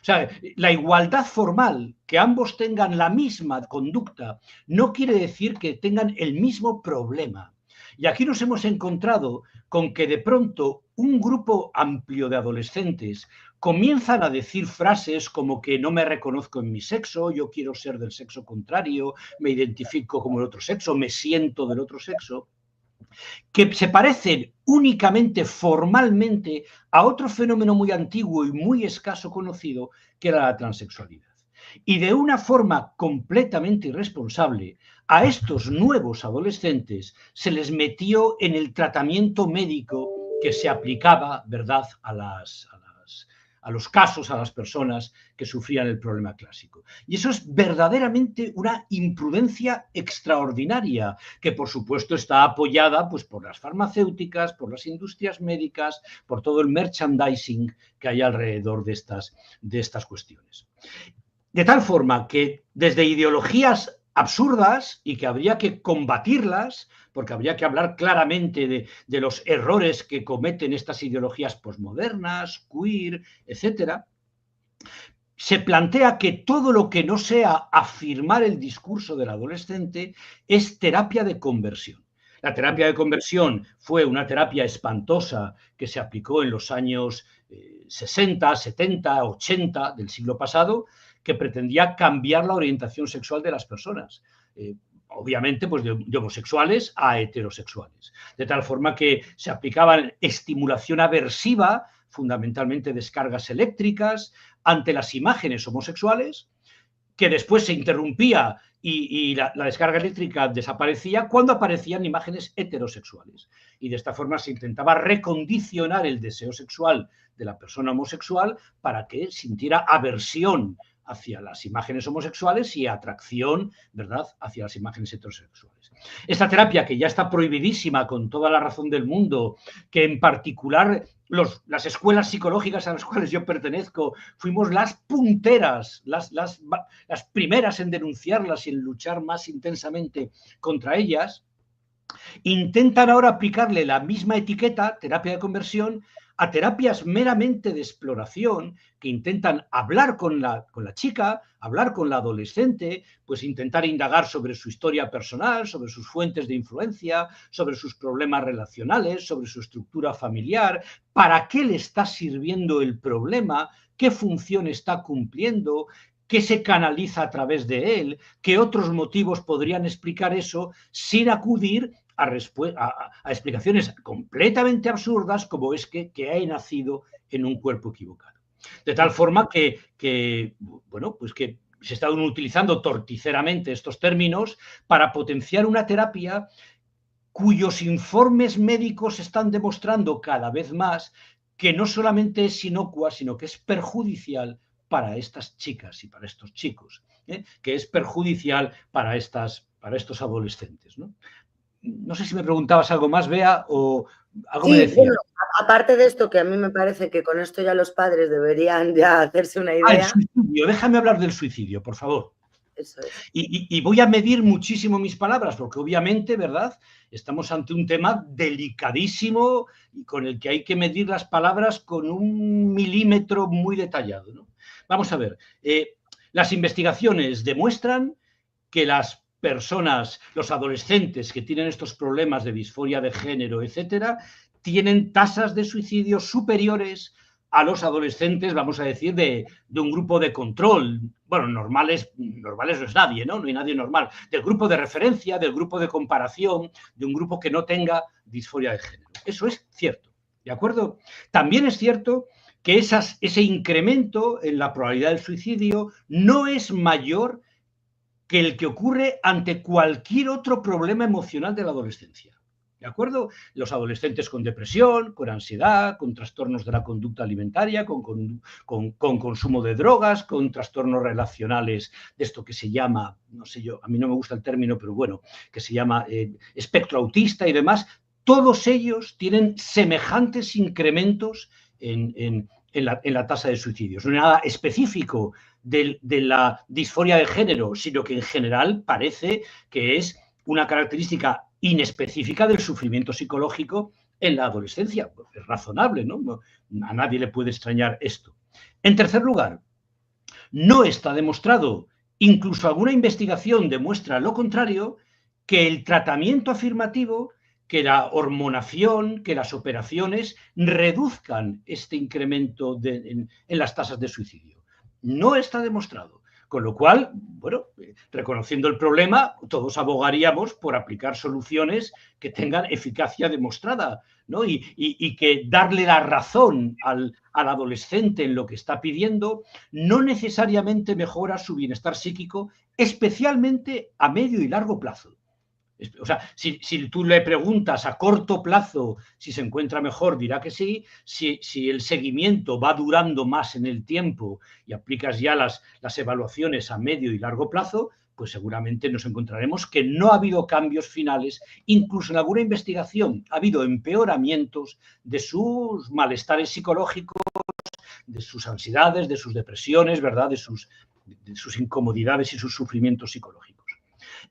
O sea, la igualdad formal, que ambos tengan la misma conducta, no quiere decir que tengan el mismo problema. Y aquí nos hemos encontrado con que de pronto un grupo amplio de adolescentes comienzan a decir frases como que no me reconozco en mi sexo, yo quiero ser del sexo contrario, me identifico como el otro sexo, me siento del otro sexo, que se parecen únicamente formalmente a otro fenómeno muy antiguo y muy escaso conocido, que era la transexualidad. Y de una forma completamente irresponsable, a estos nuevos adolescentes se les metió en el tratamiento médico que se aplicaba, ¿verdad?, a los casos, a las personas que sufrían el problema clásico. Y eso es verdaderamente una imprudencia extraordinaria, que por supuesto está apoyada pues, por las farmacéuticas, por las industrias médicas, por todo el merchandising que hay alrededor de estas cuestiones. De tal forma que desde ideologías absurdas y que habría que combatirlas, porque habría que hablar claramente de los errores que cometen estas ideologías posmodernas, queer, etcétera, se plantea que todo lo que no sea afirmar el discurso del adolescente es terapia de conversión. La terapia de conversión fue una terapia espantosa que se aplicó en los años 60, 70, 80 del siglo pasado, que pretendía cambiar la orientación sexual de las personas. Obviamente, pues de homosexuales a heterosexuales. De tal forma que se aplicaban estimulación aversiva, fundamentalmente descargas eléctricas, ante las imágenes homosexuales, que después se interrumpía y la descarga eléctrica desaparecía cuando aparecían imágenes heterosexuales. Y de esta forma se intentaba recondicionar el deseo sexual de la persona homosexual para que sintiera aversión hacia las imágenes homosexuales y atracción, ¿verdad?, hacia las imágenes heterosexuales. Esta terapia, que ya está prohibidísima con toda la razón del mundo, que en particular las escuelas psicológicas a las cuales yo pertenezco fuimos las punteras, las primeras en denunciarlas y en luchar más intensamente contra ellas, intentan ahora aplicarle la misma etiqueta, terapia de conversión, a terapias meramente de exploración que intentan hablar con la chica, hablar con la adolescente, pues intentar indagar sobre su historia personal, sobre sus fuentes de influencia, sobre sus problemas relacionales, sobre su estructura familiar, para qué le está sirviendo el problema, qué función está cumpliendo, qué se canaliza a través de él, qué otros motivos podrían explicar eso, sin acudir a explicaciones completamente absurdas como es que he nacido en un cuerpo equivocado. De tal forma que bueno, pues que se están utilizando torticeramente estos términos para potenciar una terapia cuyos informes médicos están demostrando cada vez más que no solamente es inocua, sino que es perjudicial para estas chicas y para estos chicos, que es perjudicial para estos adolescentes, ¿no? No sé si me preguntabas algo más, Bea, o algo me decías. Bueno, aparte de esto, que a mí me parece que con esto ya los padres deberían ya hacerse una idea. El suicidio. Déjame hablar del suicidio, por favor. Eso es. Y voy a medir muchísimo mis palabras, porque obviamente, ¿verdad?, estamos ante un tema delicadísimo y con el que hay que medir las palabras con un milímetro muy detallado, ¿no? Vamos a ver. Las investigaciones demuestran que las personas, los adolescentes que tienen estos problemas de disforia de género, etcétera, tienen tasas de suicidio superiores a los adolescentes, vamos a decir, de un grupo de control. Bueno, normales no es nadie, ¿no? No hay nadie normal. Del grupo de referencia, del grupo de comparación, de un grupo que no tenga disforia de género. Eso es cierto, ¿de acuerdo? También es cierto que ese incremento en la probabilidad del suicidio no es mayor que el que ocurre ante cualquier otro problema emocional de la adolescencia. ¿De acuerdo? Los adolescentes con depresión, con ansiedad, con trastornos de la conducta alimentaria, con consumo de drogas, con trastornos relacionales de esto que se llama, no sé yo, a mí no me gusta el término, pero bueno, que se llama espectro autista y demás, todos ellos tienen semejantes incrementos en la tasa de suicidios. No hay nada específico de la disforia de género, sino que en general parece que es una característica inespecífica del sufrimiento psicológico en la adolescencia. Pues es razonable, ¿no? A nadie le puede extrañar esto. En tercer lugar, no está demostrado, incluso alguna investigación demuestra lo contrario, que el tratamiento afirmativo, que la hormonación, que las operaciones reduzcan este incremento en las tasas de suicidio. No está demostrado. Con lo cual, bueno, reconociendo el problema, todos abogaríamos por aplicar soluciones que tengan eficacia demostrada, ¿no? Y que darle la razón al adolescente en lo que está pidiendo no necesariamente mejora su bienestar psíquico, especialmente a medio y largo plazo. O sea, si tú le preguntas a corto plazo si se encuentra mejor, dirá que sí. Si el seguimiento va durando más en el tiempo y aplicas ya las evaluaciones a medio y largo plazo, pues seguramente nos encontraremos que no ha habido cambios finales. Incluso en alguna investigación ha habido empeoramientos de sus malestares psicológicos, de sus ansiedades, de sus depresiones, ¿verdad? De sus incomodidades y sus sufrimientos psicológicos.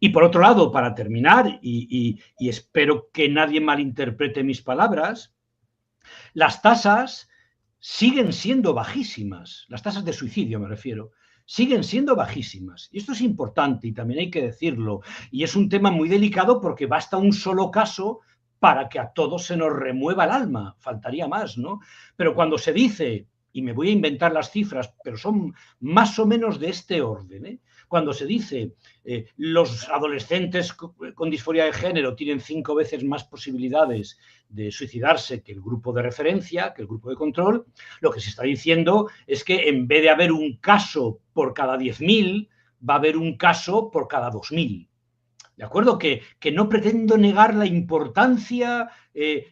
Y por otro lado, para terminar, y espero que nadie malinterprete mis palabras, las tasas siguen siendo bajísimas, las tasas de suicidio me refiero, siguen siendo bajísimas. Y esto es importante y también hay que decirlo. Y es un tema muy delicado porque basta un solo caso para que a todos se nos remueva el alma, faltaría más, ¿no? Pero cuando se dice, y me voy a inventar las cifras, pero son más o menos de este orden, ¿eh? Cuando se dice los adolescentes con disforia de género tienen 5 veces más posibilidades de suicidarse que el grupo de referencia, que el grupo de control, lo que se está diciendo es que en vez de haber un caso por cada 10.000, va a haber un caso por cada 2.000. ¿De acuerdo? Que no pretendo negar la importancia,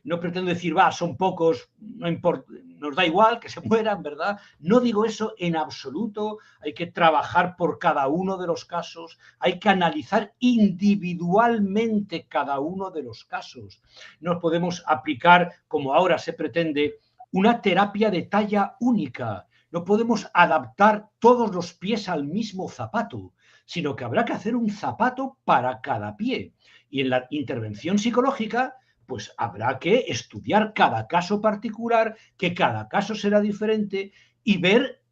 no pretendo decir, son pocos, no importa, nos da igual que se mueran, ¿verdad? No digo eso en absoluto. Hay que trabajar por cada uno de los casos, hay que analizar individualmente cada uno de los casos. No podemos aplicar, como ahora se pretende, una terapia de talla única. No podemos adaptar todos los pies al mismo zapato, sino que habrá que hacer un zapato para cada pie. Y en la intervención psicológica, pues habrá que estudiar cada caso particular, que cada caso será diferente y ver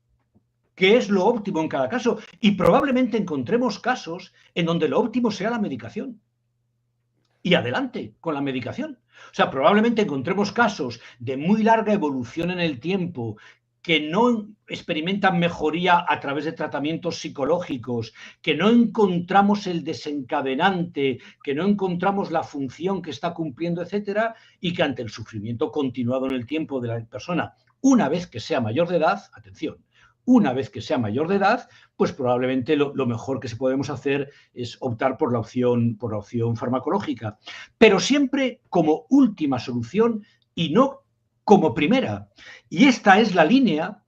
qué es lo óptimo en cada caso. Y probablemente encontremos casos en donde lo óptimo sea la medicación. Y adelante con la medicación. O sea, probablemente encontremos casos de muy larga evolución en el tiempo que no experimentan mejoría a través de tratamientos psicológicos, que no encontramos el desencadenante, que no encontramos la función que está cumpliendo, etcétera, y que ante el sufrimiento continuado en el tiempo de la persona, una vez que sea mayor de edad, atención, una vez que sea mayor de edad, pues probablemente lo mejor que podemos hacer es optar por la opción farmacológica, pero siempre como última solución y no como primera. Y esta es la línea,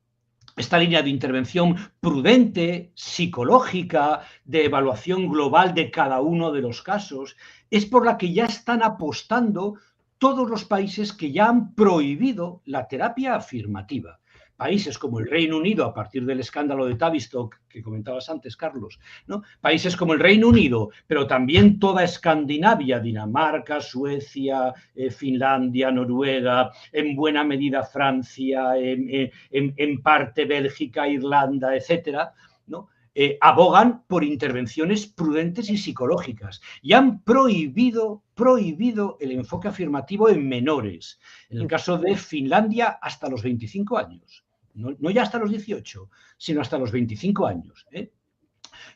esta línea de intervención prudente, psicológica, de evaluación global de cada uno de los casos, es por la que ya están apostando todos los países que ya han prohibido la terapia afirmativa. Países como el Reino Unido, a partir del escándalo de Tavistock, que comentabas antes, Carlos, ¿no? Países como el Reino Unido, pero también toda Escandinavia, Dinamarca, Suecia, Finlandia, Noruega, en buena medida Francia, en parte Bélgica, Irlanda, etcétera, ¿no? abogan por intervenciones prudentes y psicológicas y han prohibido el enfoque afirmativo en menores. En el caso de Finlandia, hasta los 25 años. No ya hasta los 18, sino hasta los 25 años.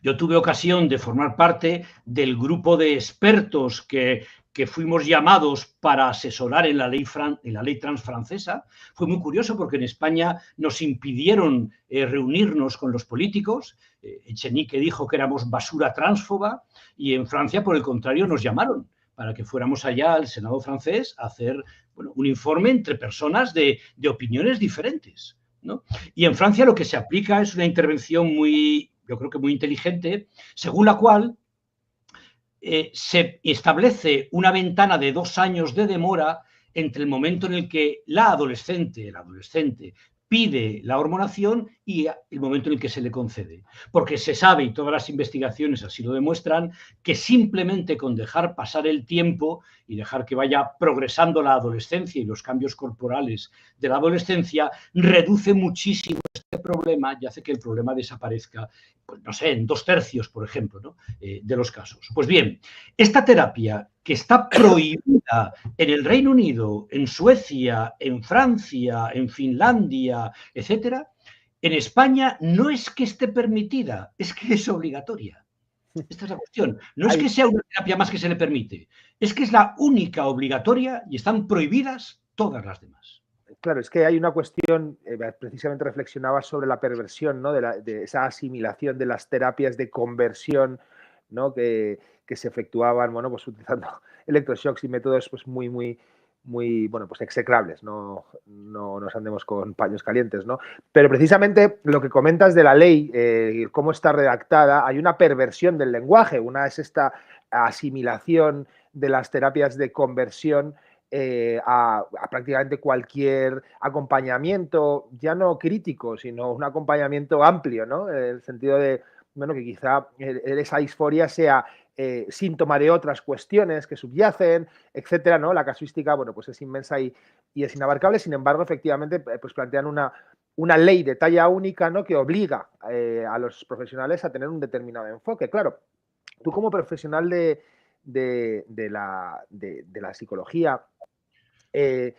Yo tuve ocasión de formar parte del grupo de expertos que fuimos llamados para asesorar en la ley trans francesa. Fue muy curioso porque en España nos impidieron reunirnos con los políticos. Echenique dijo que éramos basura transfoba y en Francia, por el contrario, nos llamaron para que fuéramos allá al Senado francés a hacer un informe entre personas de opiniones diferentes, ¿no? Y en Francia lo que se aplica es una intervención yo creo que muy inteligente, según la cual se establece una ventana de 2 años de demora entre el momento en el que el adolescente pide la hormonación y el momento en el que se le concede. Porque se sabe, y todas las investigaciones así lo demuestran, que simplemente con dejar pasar el tiempo y dejar que vaya progresando la adolescencia y los cambios corporales de la adolescencia, reduce muchísimo este problema y hace que el problema desaparezca, pues no sé, en 2/3, por ejemplo, ¿no? De los casos. Pues bien, esta terapia que está prohibida en el Reino Unido, en Suecia, en Francia, en Finlandia, etcétera, en España no es que esté permitida, es que es obligatoria. Esta es la cuestión. No es que sea una terapia más que se le permite, es que es la única obligatoria y están prohibidas todas las demás. Claro, es que hay una cuestión, precisamente reflexionaba sobre la perversión, ¿no? de esa asimilación de las terapias de conversión, ¿no? que se efectuaban, bueno, pues utilizando electroshocks y métodos pues muy, bueno, pues execrables, no nos andemos con paños calientes, ¿no? Pero precisamente lo que comentas de la ley, cómo está redactada, hay una perversión del lenguaje. Una es esta asimilación de las terapias de conversión a prácticamente cualquier acompañamiento, ya no crítico, sino un acompañamiento amplio, ¿no? En el sentido de, bueno, que quizá esa disforia sea síntoma de otras cuestiones que subyacen, etcétera, ¿no? La casuística, bueno, pues es inmensa y es inabarcable. Sin embargo, efectivamente, pues plantean una ley de talla única, ¿no? Que obliga a los profesionales a tener un determinado enfoque. Claro, tú como profesional de la psicología, ¿en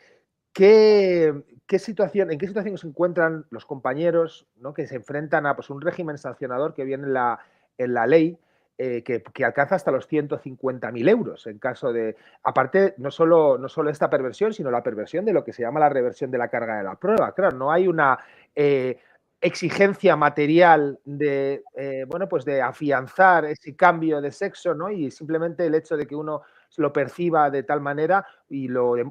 qué situación se encuentran los compañeros, ¿no? Que se enfrentan a pues, un régimen sancionador que viene en la ley, que alcanza hasta los 150.000 euros en caso de... Aparte, no solo esta perversión, sino la perversión de lo que se llama la reversión de la carga de la prueba. Claro, no hay una exigencia material de, bueno, pues de afianzar ese cambio de sexo, ¿no? Y simplemente el hecho de que uno lo perciba de tal manera y lo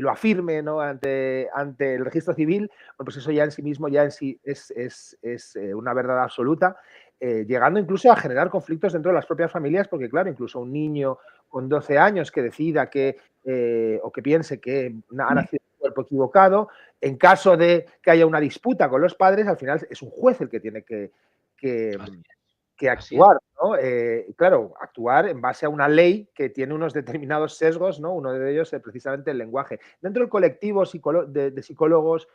afirme, ¿no? ante el registro civil, bueno, pues eso ya en sí mismo es una verdad absoluta, llegando incluso a generar conflictos dentro de las propias familias, porque claro, incluso un niño con 12 años que decida o que piense que ha nacido en un cuerpo equivocado, en caso de que haya una disputa con los padres, al final es un juez el que tiene que actuar, ¿no? Claro, actuar en base a una ley que tiene unos determinados sesgos, ¿no? Uno de ellos es precisamente el lenguaje. Dentro del colectivo de psicólogos,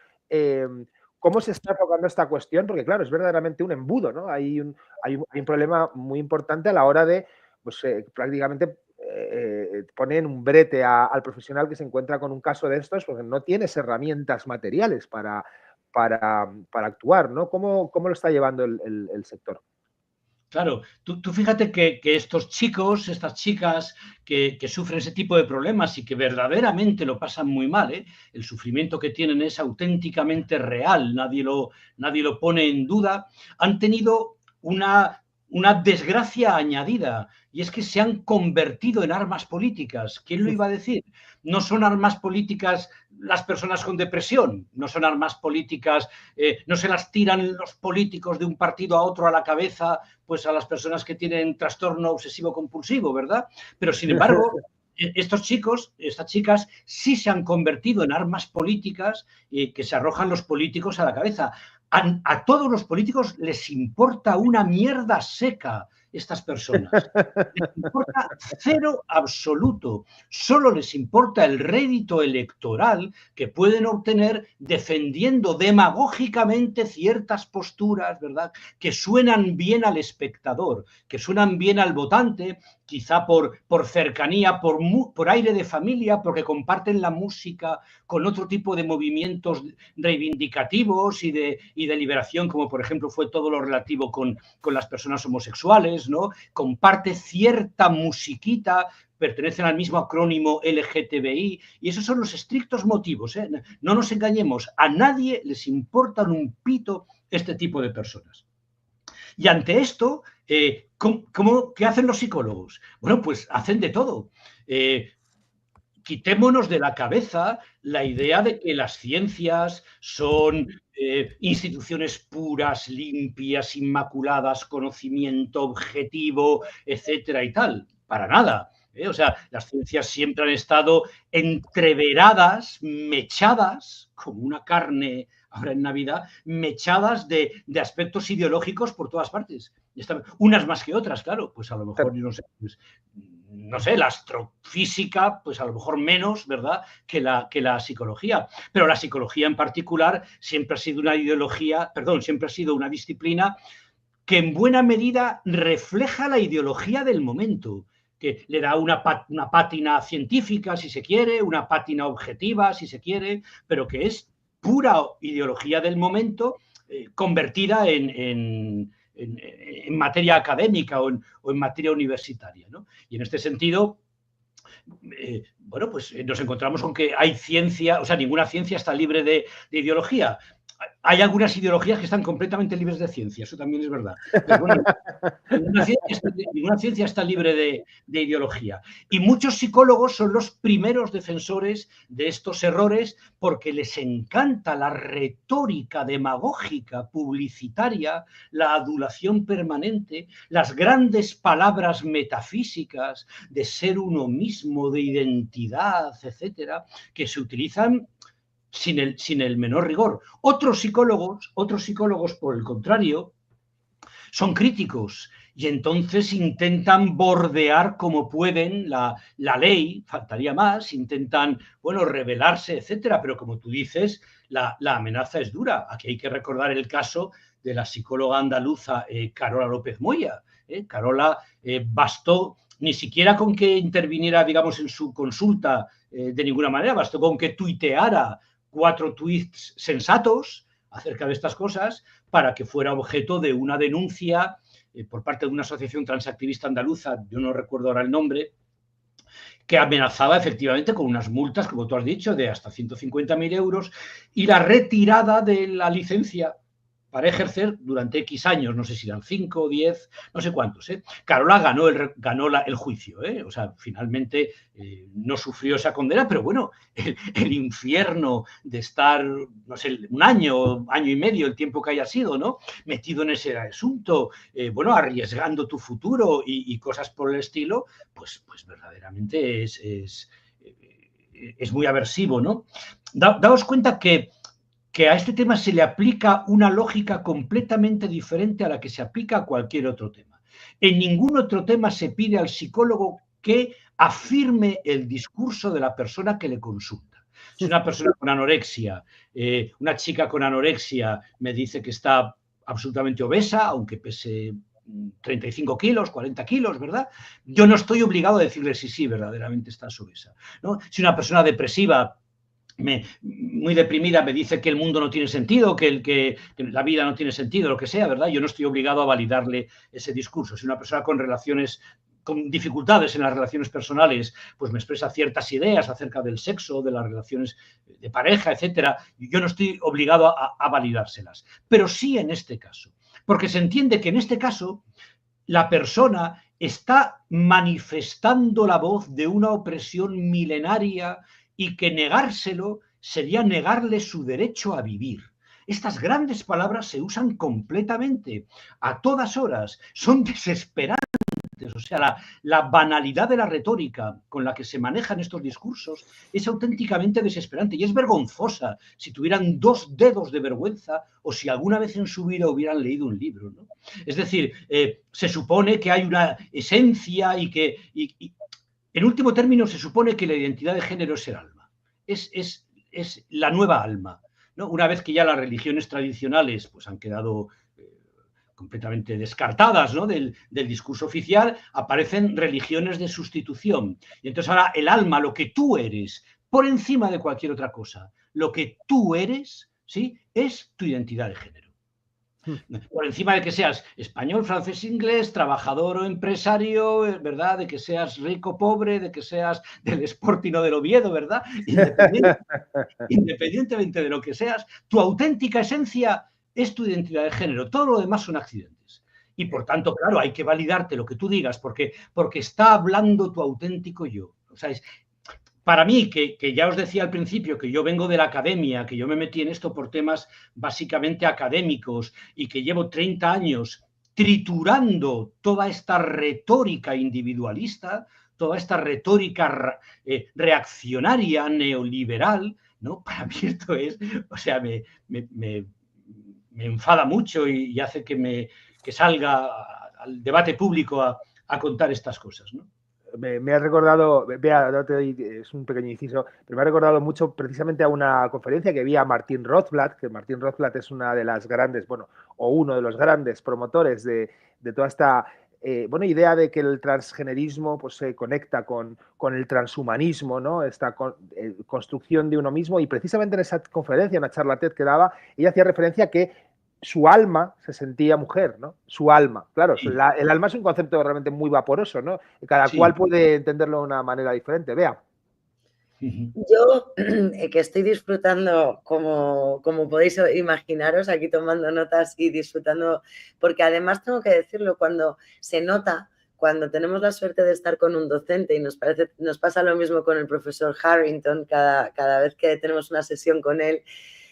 ¿cómo se está tocando esta cuestión? Porque, claro, es verdaderamente un embudo, ¿no? Hay un problema muy importante a la hora de, pues, prácticamente poner un brete al profesional que se encuentra con un caso de estos, porque no tienes herramientas materiales para actuar, ¿no? ¿Cómo lo está llevando el sector? Claro, tú fíjate que estos chicos, estas chicas que sufren ese tipo de problemas y que verdaderamente lo pasan muy mal, el sufrimiento que tienen es auténticamente real, nadie lo pone en duda, han tenido una desgracia añadida, y es que se han convertido en armas políticas. ¿Quién lo iba a decir? No son armas políticas las personas con depresión, no son armas políticas, no se las tiran los políticos de un partido a otro a la cabeza, pues a las personas que tienen trastorno obsesivo-compulsivo, ¿verdad? Pero, sin embargo, estos chicos, estas chicas, sí se han convertido en armas políticas que se arrojan los políticos a la cabeza. A todos los políticos les importa una mierda seca estas personas. Les importa cero absoluto. Solo les importa el rédito electoral que pueden obtener defendiendo demagógicamente ciertas posturas, ¿verdad?, que suenan bien al espectador, que suenan bien al votante, quizá por cercanía, por aire de familia, porque comparten la música con otro tipo de movimientos reivindicativos y de liberación, como por ejemplo fue todo lo relativo con las personas homosexuales, ¿no? Comparte cierta musiquita, pertenecen al mismo acrónimo LGTBI, y esos son los estrictos motivos, ¿eh? No nos engañemos, a nadie les importan un pito este tipo de personas. Y ante esto, ¿qué hacen los psicólogos? Bueno, pues hacen de todo. Quitémonos de la cabeza la idea de que las ciencias son instituciones puras, limpias, inmaculadas, conocimiento objetivo, etcétera y tal. Para nada. O sea, las ciencias siempre han estado entreveradas, mechadas, como una carne ahora en Navidad, mechadas de aspectos ideológicos por todas partes. Unas más que otras, claro, pues a lo mejor, yo no sé, pues, no sé, la astrofísica, pues a lo mejor menos, ¿verdad?, que la psicología. Pero la psicología en particular siempre ha sido una ideología, perdón, siempre ha sido una disciplina que en buena medida refleja la ideología del momento, que le da una pátina científica, si se quiere, una pátina objetiva, si se quiere, pero que es pura ideología del momento convertida en materia académica o en materia universitaria, ¿no? Y en este sentido, bueno, pues nos encontramos con que hay ciencia, o sea, ninguna ciencia está libre de ideología. Hay algunas ideologías que están completamente libres de ciencia, eso también es verdad. Pero bueno, ninguna ciencia está libre de ideología. Y muchos psicólogos son los primeros defensores de estos errores porque les encanta la retórica demagógica, publicitaria, la adulación permanente, las grandes palabras metafísicas de ser uno mismo, de identidad, etcétera, que se utilizan sin el menor rigor. Otros psicólogos, por el contrario, son críticos y entonces intentan bordear como pueden la ley, faltaría más, intentan, bueno, rebelarse, etcétera, pero como tú dices, la amenaza es dura. Aquí hay que recordar el caso de la psicóloga andaluza Carola López Moya. Carola bastó ni siquiera con que interviniera, digamos, en su consulta de ninguna manera, bastó con que tuiteara 4 tweets sensatos acerca de estas cosas para que fuera objeto de una denuncia por parte de una asociación transactivista andaluza, yo no recuerdo ahora el nombre, que amenazaba efectivamente con unas multas, como tú has dicho, de hasta 150.000 euros y la retirada de la licencia para ejercer durante X años, no sé si eran 5 o 10, no sé cuántos. Carola ganó el juicio, o sea, finalmente no sufrió esa condena, pero bueno, el infierno de estar, no sé, un año y medio, el tiempo que haya sido, ¿no?, metido en ese asunto, bueno, arriesgando tu futuro y cosas por el estilo, pues verdaderamente es muy aversivo, ¿no? Daos cuenta que a este tema se le aplica una lógica completamente diferente a la que se aplica a cualquier otro tema. En ningún otro tema se pide al psicólogo que afirme el discurso de la persona que le consulta. Si una persona con anorexia, una chica con anorexia me dice que está absolutamente obesa, aunque pese 35 kilos, 40 kilos, ¿verdad? Yo no estoy obligado a decirle sí, verdaderamente estás obesa, ¿no? Si una persona depresiva muy deprimida me dice que el mundo no tiene sentido, que la vida no tiene sentido, lo que sea, ¿verdad? Yo no estoy obligado a validarle ese discurso. Si una persona con dificultades en las relaciones personales, pues me expresa ciertas ideas acerca del sexo, de las relaciones de pareja, etcétera, yo no estoy obligado a validárselas. Pero sí en este caso, porque se entiende que en este caso la persona está manifestando la voz de una opresión milenaria y que negárselo sería negarle su derecho a vivir. Estas grandes palabras se usan completamente, a todas horas, son desesperantes. O sea, la banalidad de la retórica con la que se manejan estos discursos es auténticamente desesperante y es vergonzosa si tuvieran 2 dedos de vergüenza o si alguna vez en su vida hubieran leído un libro, ¿no? Es decir, se supone que hay una esencia y que, en último término, se supone que la identidad de género es el alma, es la nueva alma, ¿no? Una vez que ya las religiones tradicionales pues, han quedado completamente descartadas, ¿no? del discurso oficial, aparecen religiones de sustitución. Y entonces ahora el alma, lo que tú eres, por encima de cualquier otra cosa, lo que tú eres, ¿sí? Es tu identidad de género. Por encima de que seas español, francés, inglés, trabajador o empresario, ¿verdad? De que seas rico o pobre, de que seas del Sporting o del Oviedo, ¿verdad? Independientemente de lo que seas, tu auténtica esencia es tu identidad de género. Todo lo demás son accidentes. Y por tanto, claro, hay que validarte lo que tú digas porque está hablando tu auténtico yo. O sea, para mí, que ya os decía al principio que yo vengo de la academia, que yo me metí en esto por temas básicamente académicos y que llevo 30 años triturando toda esta retórica individualista, toda esta retórica reaccionaria, neoliberal, ¿no? Para mí esto es, o sea, me enfada mucho y hace que salga al debate público a contar estas cosas, ¿no? Me ha recordado, vea, no te doy, es un pequeño inciso, pero me ha recordado mucho precisamente a una conferencia que vi a Martín Rothblatt, que Martín Rothblatt es una de las grandes, bueno, o uno de los grandes promotores de toda esta idea de que el transgenerismo pues, se conecta con el transhumanismo, ¿no? Esta construcción de uno mismo, y precisamente en esa conferencia, una charla TED que daba, ella hacía referencia a que su alma se sentía mujer, ¿no? Su alma. Claro, sí. El alma es un concepto realmente muy vaporoso, ¿no? Cada cual puede entenderlo de una manera diferente. Vea. Yo, que estoy disfrutando, como podéis imaginaros, aquí tomando notas y disfrutando, porque además tengo que decirlo, cuando se nota, cuando tenemos la suerte de estar con un docente, y nos pasa lo mismo con el profesor Harrington, cada vez que tenemos una sesión con él,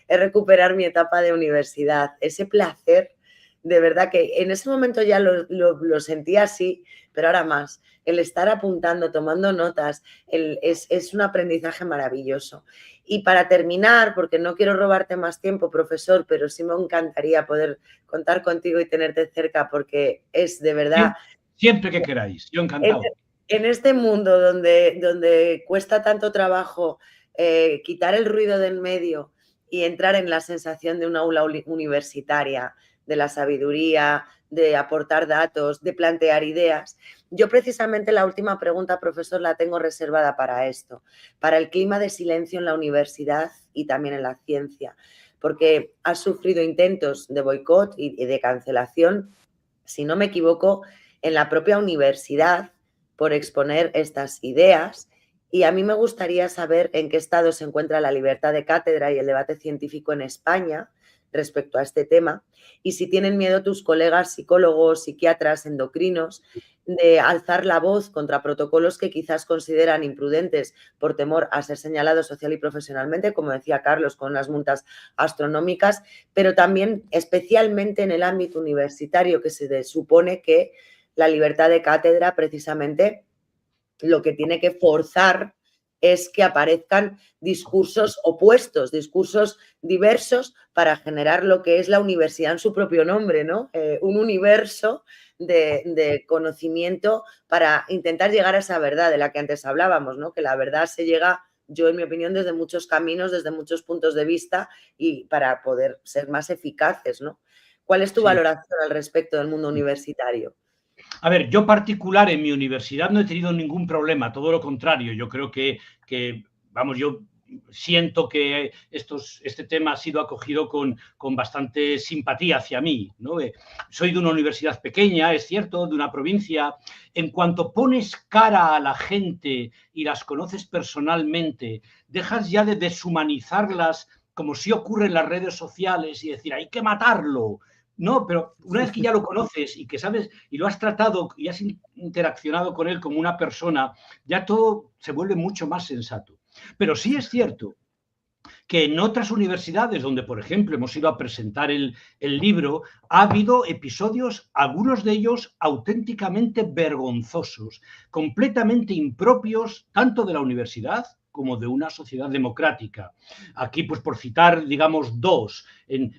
es recuperar mi etapa de universidad, ese placer, de verdad que en ese momento ya lo sentía así, pero ahora más, el estar apuntando, tomando notas, es un aprendizaje maravilloso. Y para terminar, porque no quiero robarte más tiempo, profesor, pero sí me encantaría poder contar contigo y tenerte cerca, porque es de verdad... Siempre que queráis, yo encantado. En este mundo donde cuesta tanto trabajo quitar el ruido del medio y entrar en la sensación de una aula universitaria, de la sabiduría, de aportar datos, de plantear ideas. Yo precisamente la última pregunta, profesor, la tengo reservada para esto, para el clima de silencio en la universidad y también en la ciencia, porque ha sufrido intentos de boicot y de cancelación, si no me equivoco, en la propia universidad por exponer estas ideas. Y a mí me gustaría saber en qué estado se encuentra la libertad de cátedra y el debate científico en España respecto a este tema, y si tienen miedo tus colegas psicólogos, psiquiatras, endocrinos, de alzar la voz contra protocolos que quizás consideran imprudentes por temor a ser señalados social y profesionalmente, como decía Carlos, con unas multas astronómicas, pero también especialmente en el ámbito universitario, que se supone que la libertad de cátedra precisamente lo que tiene que forzar es que aparezcan discursos opuestos, discursos diversos para generar lo que es la universidad en su propio nombre, ¿no? Un universo de conocimiento para intentar llegar a esa verdad de la que antes hablábamos, ¿no? Que la verdad se llega, yo en mi opinión, desde muchos caminos, desde muchos puntos de vista y para poder ser más eficaces, ¿no? ¿Cuál es tu valoración al respecto del mundo universitario? A ver, yo particular en mi universidad no he tenido ningún problema, todo lo contrario. Yo creo que vamos, yo siento que este tema ha sido acogido con bastante simpatía hacia mí, ¿no? Soy de una universidad pequeña, es cierto, de una provincia. En cuanto pones cara a la gente y las conoces personalmente, dejas ya de deshumanizarlas como si ocurre en las redes sociales y decir, hay que matarlo. No, pero una vez que ya lo conoces y que sabes y lo has tratado y has interaccionado con él como una persona, ya todo se vuelve mucho más sensato. Pero sí es cierto que en otras universidades donde, por ejemplo, hemos ido a presentar el libro, ha habido episodios, algunos de ellos auténticamente vergonzosos, completamente impropios tanto de la universidad como de una sociedad democrática. Aquí, pues por citar, digamos, dos,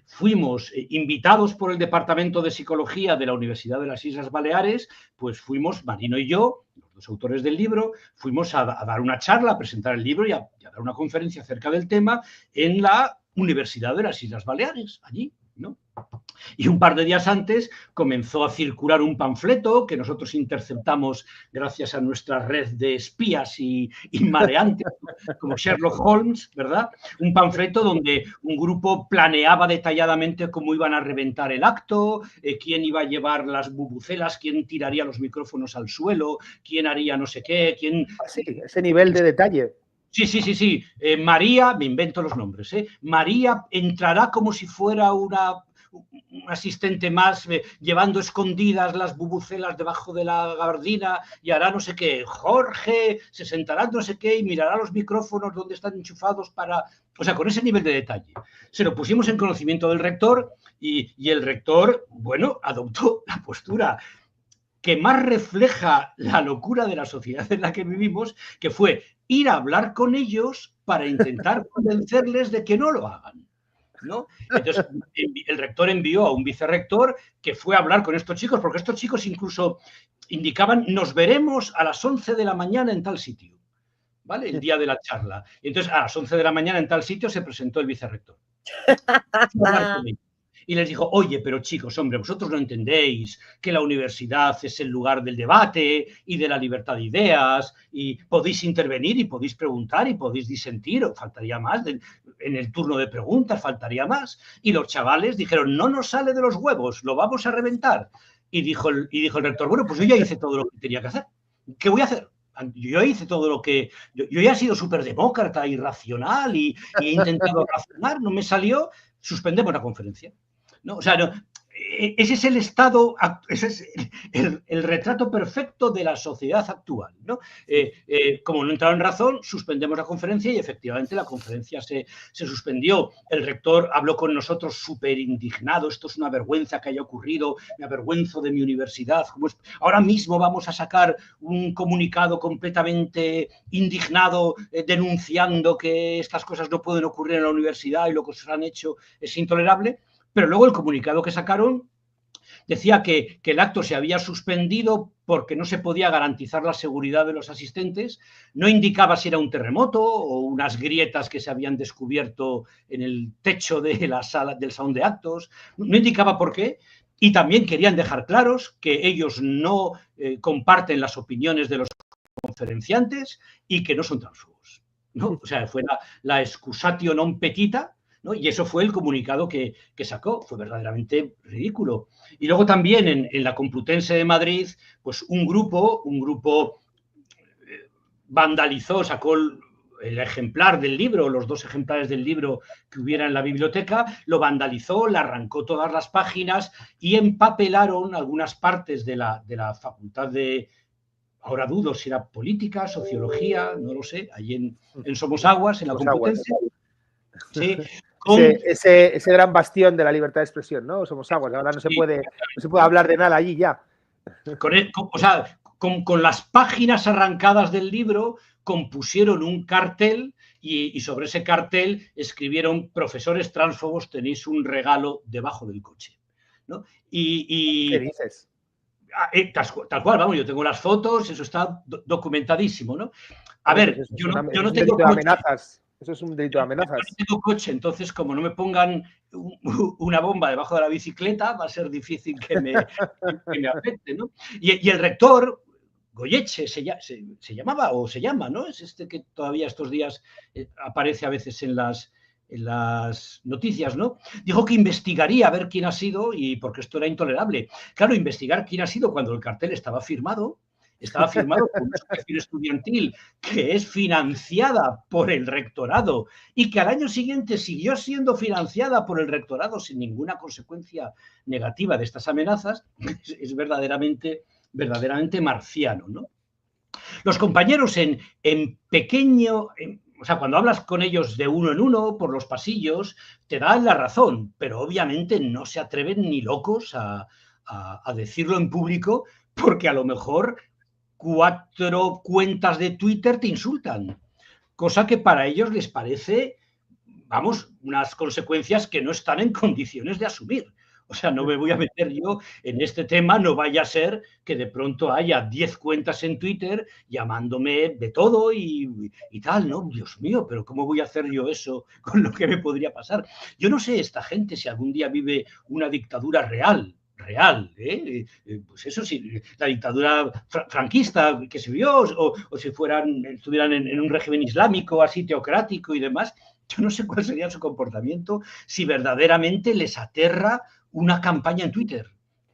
fuimos invitados por el Departamento de Psicología de la Universidad de las Islas Baleares, pues fuimos, Marino y yo, los dos autores del libro, fuimos a dar una charla, a presentar el libro y a dar una conferencia acerca del tema en la Universidad de las Islas Baleares, allí, ¿no? Y un par de días antes comenzó a circular un panfleto que nosotros interceptamos gracias a nuestra red de espías y maleantes como Sherlock Holmes, ¿verdad? Un panfleto donde un grupo planeaba detalladamente cómo iban a reventar el acto, quién iba a llevar las bubucelas, quién tiraría los micrófonos al suelo, quién haría no sé qué, quién... Sí, ese nivel de detalle. Sí. María, me invento los nombres, María entrará como si fuera un asistente más, llevando escondidas las bubucelas debajo de la gabardina y hará no sé qué. Jorge se sentará no sé qué y mirará los micrófonos donde están enchufados para... O sea, con ese nivel de detalle. Se lo pusimos en conocimiento del rector y el rector, bueno, adoptó la postura que más refleja la locura de la sociedad en la que vivimos, que fue ir a hablar con ellos para intentar convencerles de que no lo hagan, ¿no? Entonces, el rector envió a un vicerrector que fue a hablar con estos chicos, porque estos chicos incluso indicaban, nos veremos a las 11 de la mañana en tal sitio, ¿vale? El día de la charla. Entonces, a las 11 de la mañana en tal sitio se presentó el vicerrector. Y les dijo, oye, pero chicos, hombre, vosotros no entendéis que la universidad es el lugar del debate y de la libertad de ideas y podéis intervenir y podéis preguntar y podéis disentir, o faltaría más, en el turno de preguntas faltaría más. Y los chavales dijeron, no nos sale de los huevos, lo vamos a reventar. Y dijo el rector, bueno, pues yo ya hice todo lo que tenía que hacer. ¿Qué voy a hacer? Yo hice todo lo que... Yo ya he sido súper demócrata y racional y he intentado razonar, no me salió, suspendemos la conferencia. ¿No? O sea, no, ese es el estado, ese es el retrato perfecto de la sociedad actual, ¿no? Como no entraron en razón, suspendemos la conferencia y efectivamente la conferencia se suspendió. El rector habló con nosotros súper indignado, esto es una vergüenza que haya ocurrido, me avergüenzo de mi universidad. Ahora mismo vamos a sacar un comunicado completamente indignado denunciando que estas cosas no pueden ocurrir en la universidad y lo que se han hecho es intolerable. Pero luego el comunicado que sacaron decía que el acto se había suspendido porque no se podía garantizar la seguridad de los asistentes, no indicaba si era un terremoto o unas grietas que se habían descubierto en el techo de la sala, del salón de actos, no indicaba por qué, y también querían dejar claros que ellos no comparten las opiniones de los conferenciantes y que no son transfugos, ¿no? O sea, fue la excusatio non petita, ¿no? Y eso fue el comunicado que sacó, fue verdaderamente ridículo. Y luego también en la Complutense de Madrid, pues un grupo vandalizó, sacó el ejemplar del libro, los dos ejemplares del libro que hubiera en la biblioteca, lo vandalizó, le arrancó todas las páginas y empapelaron algunas partes de la facultad de... Ahora dudo si era política, sociología, no lo sé, allí en Somosaguas, en la Complutense. Sí, ese gran bastión de la libertad de expresión, ¿no? Somosaguas, ahora no se puede hablar de nada allí ya. Con las páginas arrancadas del libro compusieron un cartel y sobre ese cartel escribieron: profesores transfobos, tenéis un regalo debajo del coche, ¿no? ¿Qué dices? Tal cual, vamos, yo tengo las fotos, eso está documentadísimo, ¿no? A ver, yo no tengo amenazas. Eso es un delito de amenazas. Yo no tengo coche, entonces como no me pongan una bomba debajo de la bicicleta, va a ser difícil que me afecte, ¿no? Y el rector, Goyeche, se llamaba o se llama, ¿no? Es este que todavía estos días aparece a veces en las noticias, ¿no? Dijo que investigaría a ver quién ha sido, y porque esto era intolerable. Claro, investigar quién ha sido cuando el cartel estaba firmado por una asociación estudiantil que es financiada por el rectorado y que al año siguiente siguió siendo financiada por el rectorado sin ninguna consecuencia negativa de estas amenazas, es verdaderamente marciano, ¿no? Los compañeros en pequeño... O sea, cuando hablas con ellos de uno en uno, por los pasillos, te dan la razón, pero obviamente no se atreven ni locos a decirlo en público, porque a lo mejor 4 cuentas de Twitter te insultan, cosa que para ellos les parece, vamos, unas consecuencias que no están en condiciones de asumir. O sea, no me voy a meter yo en este tema, no vaya a ser que de pronto haya 10 cuentas en Twitter llamándome de todo y tal, ¿no? Dios mío, pero ¿cómo voy a hacer yo eso con lo que me podría pasar? Yo no sé esta gente si algún día vive una dictadura real, pues eso sí, la dictadura franquista que se vio, o si estuvieran en un régimen islámico así teocrático y demás, yo no sé cuál sería su comportamiento si verdaderamente les aterra una campaña en Twitter.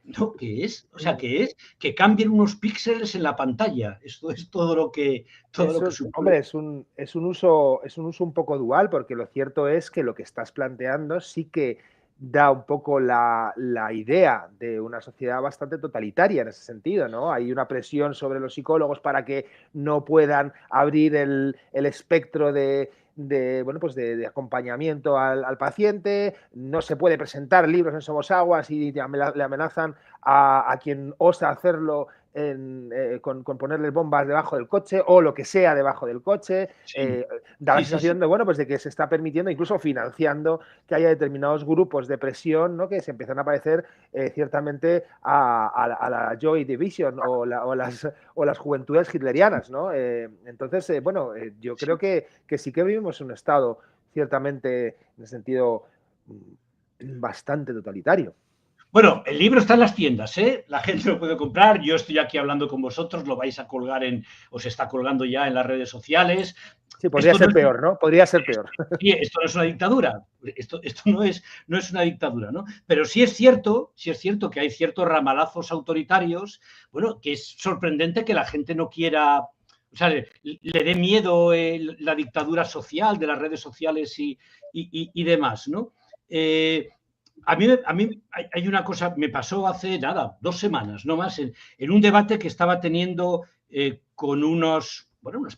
¿No? ¿Qué es? O sea, ¿qué es? Que cambien unos píxeles en la pantalla. Esto es todo lo que supone. Hombre, es un uso un poco dual, porque lo cierto es que lo que estás planteando sí que da un poco la idea de una sociedad bastante totalitaria en ese sentido, ¿no? Hay una presión sobre los psicólogos para que no puedan abrir el espectro de acompañamiento al paciente, no se puede presentar libros en Somos Aguas y le amenazan a quien osa hacerlo con ponerle bombas debajo del coche o lo que sea debajo del coche. Sí. Da la sensación de que se está permitiendo, incluso financiando, que haya determinados grupos de presión, ¿no? Que se empiezan a parecer ciertamente a la Joy Division o las juventudes hitlerianas, ¿no? Entonces, yo creo que sí que vivimos en un estado ciertamente, en el sentido, bastante totalitario. Bueno, el libro está en las tiendas, ¿eh? La gente lo puede comprar. Yo estoy aquí hablando con vosotros, lo vais a colgar os está colgando ya en las redes sociales. Sí, podría ser peor, ¿no? Podría ser peor. Sí, esto no es una dictadura. Esto no es una dictadura, ¿no? Pero sí es cierto que hay ciertos ramalazos autoritarios, bueno, que es sorprendente que la gente no quiera, o sea, le dé miedo la dictadura social de las redes sociales y demás, ¿no? A mí hay una cosa, me pasó hace 2 semanas, no más, en un debate que estaba teniendo con unas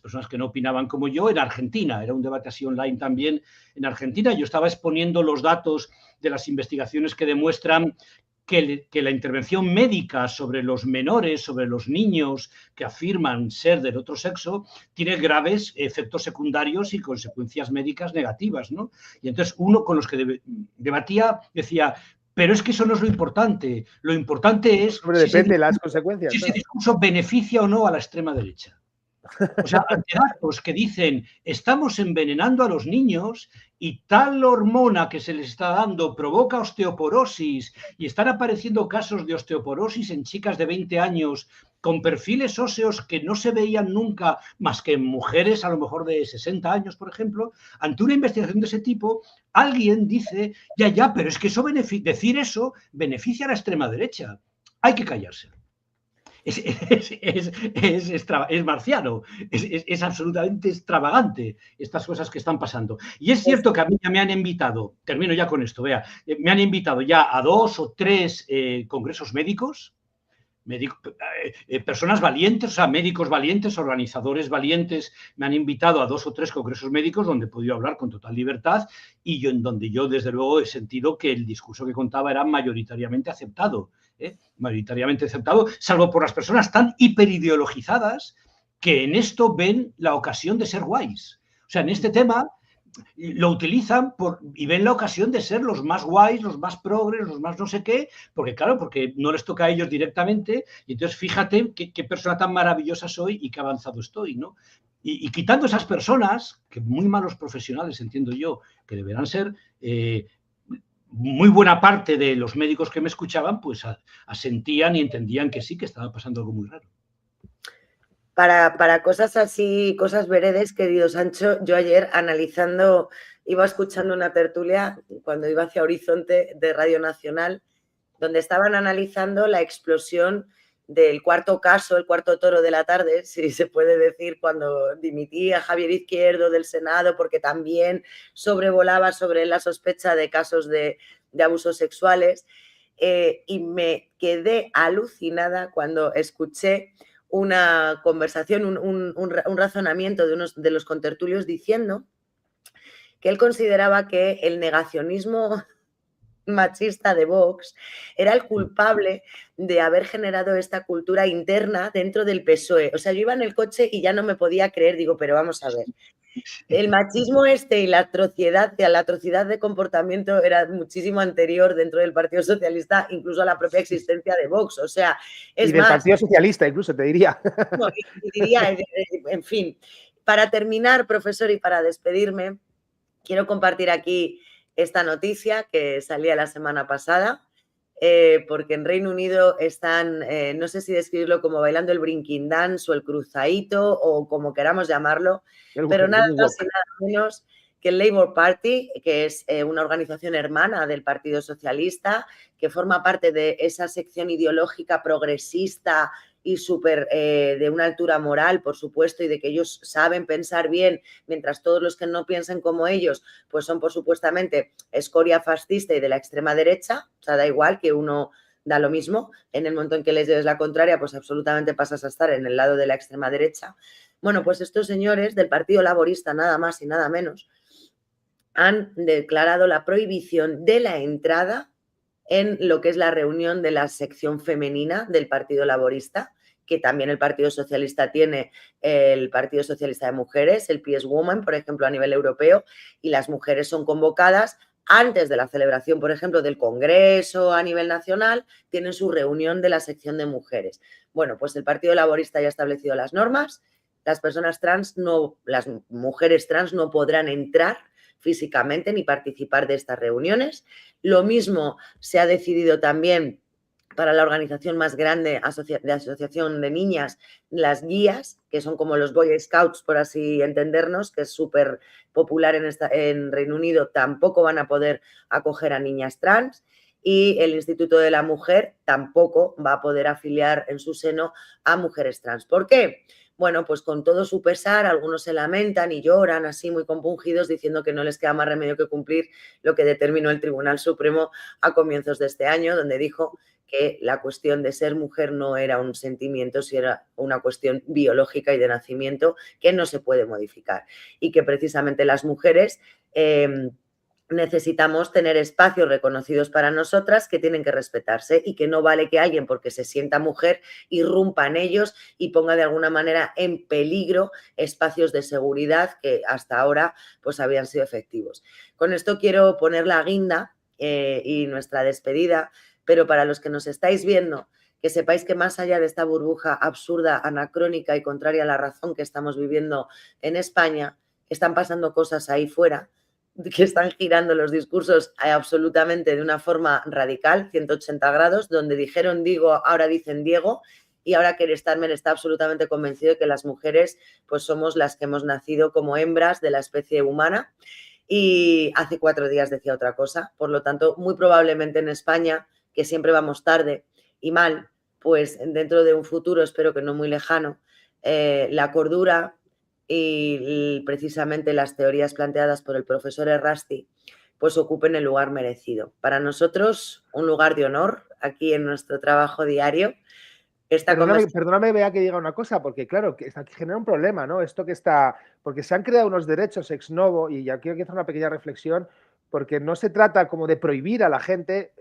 personas que no opinaban como yo en Argentina. Era un debate así online también en Argentina. Yo estaba exponiendo los datos de las investigaciones que demuestran que la intervención médica sobre los menores, sobre los niños que afirman ser del otro sexo, tiene graves efectos secundarios y consecuencias médicas negativas, ¿no? Y entonces uno con los que debatía decía, pero es que eso no es lo importante es depende de las consecuencias. Si ese discurso beneficia o no a la extrema derecha. O sea, ante datos que dicen estamos envenenando a los niños y tal hormona que se les está dando provoca osteoporosis y están apareciendo casos de osteoporosis en chicas de 20 años con perfiles óseos que no se veían nunca más que en mujeres a lo mejor de 60 años, por ejemplo, ante una investigación de ese tipo, alguien dice, ya, pero es que decir eso beneficia a la extrema derecha. Hay que callarse. Es marciano, es absolutamente extravagante estas cosas que están pasando. Y es cierto que a mí ya me han invitado, termino ya con esto, me han invitado ya a 2 o 3 congresos médicos, personas valientes, o sea, médicos valientes, organizadores valientes, me han invitado a 2 o 3 congresos médicos donde he podido hablar con total libertad y en donde yo, desde luego, he sentido que el discurso que contaba era mayoritariamente aceptado, salvo por las personas tan hiperideologizadas que en esto ven la ocasión de ser guays. O sea, en este tema lo utilizan y ven la ocasión de ser los más guays, los más progres, los más no sé qué, porque no les toca a ellos directamente, y entonces fíjate qué persona tan maravillosa soy y qué avanzado estoy, ¿no? Y quitando esas personas, que muy malos profesionales, entiendo yo, que deberán ser, muy buena parte de los médicos que me escuchaban, pues asentían y entendían que sí, que estaba pasando algo muy raro. Para cosas así, cosas veredes, querido Sancho, yo ayer iba escuchando una tertulia cuando iba hacia Horizonte de Radio Nacional, donde estaban analizando la explosión del cuarto caso, el cuarto toro de la tarde, si se puede decir, cuando dimitía Javier Izquierdo del Senado, porque también sobrevolaba sobre la sospecha de casos de abusos sexuales, y me quedé alucinada cuando escuché una conversación, un razonamiento de unos de los contertulios diciendo que él consideraba que el negacionismo machista de Vox era el culpable de haber generado esta cultura interna dentro del PSOE. O sea, yo iba en el coche y ya no me podía creer, digo, pero vamos a ver. El machismo y la atrocidad de comportamiento era muchísimo anterior dentro del Partido Socialista, incluso a la propia existencia de Vox. O sea, es y del más, Partido Socialista, incluso, te diría. No, y diría, en fin, para terminar, profesor, y para despedirme, quiero compartir aquí esta noticia que salía la semana pasada, porque en Reino Unido están, no sé si describirlo como bailando el breaking dance o el cruzadito o como queramos llamarlo, pero nada más y nada menos que el Labour Party, que es una organización hermana del Partido Socialista, que forma parte de esa sección ideológica progresista y súper de una altura moral, por supuesto, y de que ellos saben pensar bien, mientras todos los que no piensen como ellos, pues son, por supuestamente, escoria fascista y de la extrema derecha. O sea, da igual que uno da lo mismo. En el momento en que les lleves la contraria, pues absolutamente pasas a estar en el lado de la extrema derecha. Bueno, pues estos señores del Partido Laborista, nada más y nada menos, han declarado la prohibición de la entrada en lo que es la reunión de la sección femenina del Partido Laborista, que también el Partido Socialista tiene, el Partido Socialista de Mujeres, el PS Woman, por ejemplo, a nivel europeo, y las mujeres son convocadas antes de la celebración, por ejemplo, del Congreso a nivel nacional, tienen su reunión de la sección de mujeres. Bueno, pues el Partido Laborista ya ha establecido las normas, las personas trans las mujeres trans no podrán entrar físicamente ni participar de estas reuniones. Lo mismo se ha decidido también para la organización más grande de asociación de niñas, las guías, que son como los Boy Scouts, por así entendernos, que es súper popular en Reino Unido, tampoco van a poder acoger a niñas trans. Y el Instituto de la Mujer tampoco va a poder afiliar en su seno a mujeres trans. ¿Por qué? Bueno, pues con todo su pesar, algunos se lamentan y lloran así muy compungidos diciendo que no les queda más remedio que cumplir lo que determinó el Tribunal Supremo a comienzos de este año, donde dijo que la cuestión de ser mujer no era un sentimiento, sino era una cuestión biológica y de nacimiento que no se puede modificar y que precisamente las mujeres necesitamos tener espacios reconocidos para nosotras que tienen que respetarse y que no vale que alguien, porque se sienta mujer, irrumpa en ellos y ponga de alguna manera en peligro espacios de seguridad que hasta ahora pues habían sido efectivos. Con esto quiero poner la guinda y nuestra despedida, pero para los que nos estáis viendo, que sepáis que más allá de esta burbuja absurda, anacrónica y contraria a la razón que estamos viviendo en España, están pasando cosas ahí fuera que están girando los discursos absolutamente de una forma radical, 180 grados, donde dijeron digo, ahora dicen Diego, y ahora Keir Starmer está absolutamente convencido de que las mujeres pues somos las que hemos nacido como hembras de la especie humana, y hace 4 días decía otra cosa. Por lo tanto, muy probablemente en España, que siempre vamos tarde y mal, pues dentro de un futuro, espero que no muy lejano, la cordura y precisamente las teorías planteadas por el profesor Errasti pues ocupen el lugar merecido. Para nosotros, un lugar de honor aquí en nuestro trabajo diario. Perdóname, Bea, que diga una cosa, porque claro, que genera un problema, ¿no? Esto que está, porque se han creado unos derechos ex novo, y ya quiero hacer una pequeña reflexión, porque no se trata como de prohibir a la gente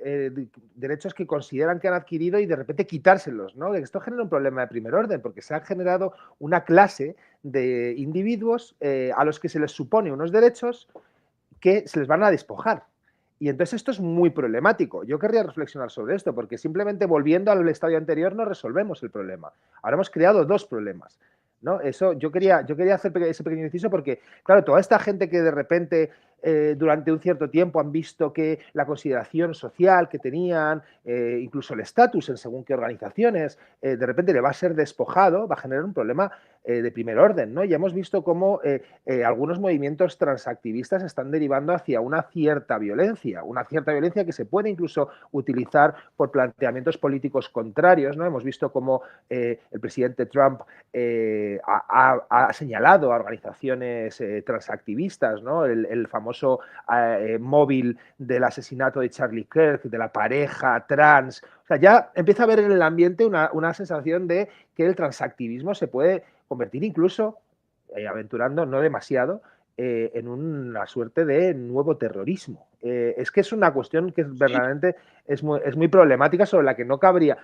derechos que consideran que han adquirido y de repente quitárselos, ¿no? Esto genera un problema de primer orden, porque se ha generado una clase de individuos a los que se les supone unos derechos que se les van a despojar. Y entonces esto es muy problemático. Yo querría reflexionar sobre esto, porque simplemente volviendo al estadio anterior no resolvemos el problema. Ahora hemos creado 2 problemas, ¿no? Eso, yo quería hacer ese pequeño inciso porque, claro, toda esta gente que de repente durante un cierto tiempo han visto que la consideración social que tenían, incluso el estatus en según qué organizaciones, de repente le va a ser despojado, va a generar un problema de primer orden, ¿no? Ya hemos visto cómo algunos movimientos transactivistas están derivando hacia una cierta violencia que se puede incluso utilizar por planteamientos políticos contrarios, ¿no? Hemos visto cómo el presidente Trump ha señalado a organizaciones transactivistas, ¿no? El famoso famoso móvil del asesinato de Charlie Kirk, de la pareja trans. O sea, ya empieza a haber en el ambiente una sensación de que el transactivismo se puede convertir incluso, aventurando no demasiado, en una suerte de nuevo terrorismo. Es que es una cuestión que verdaderamente es muy problemática, sobre la que no cabría.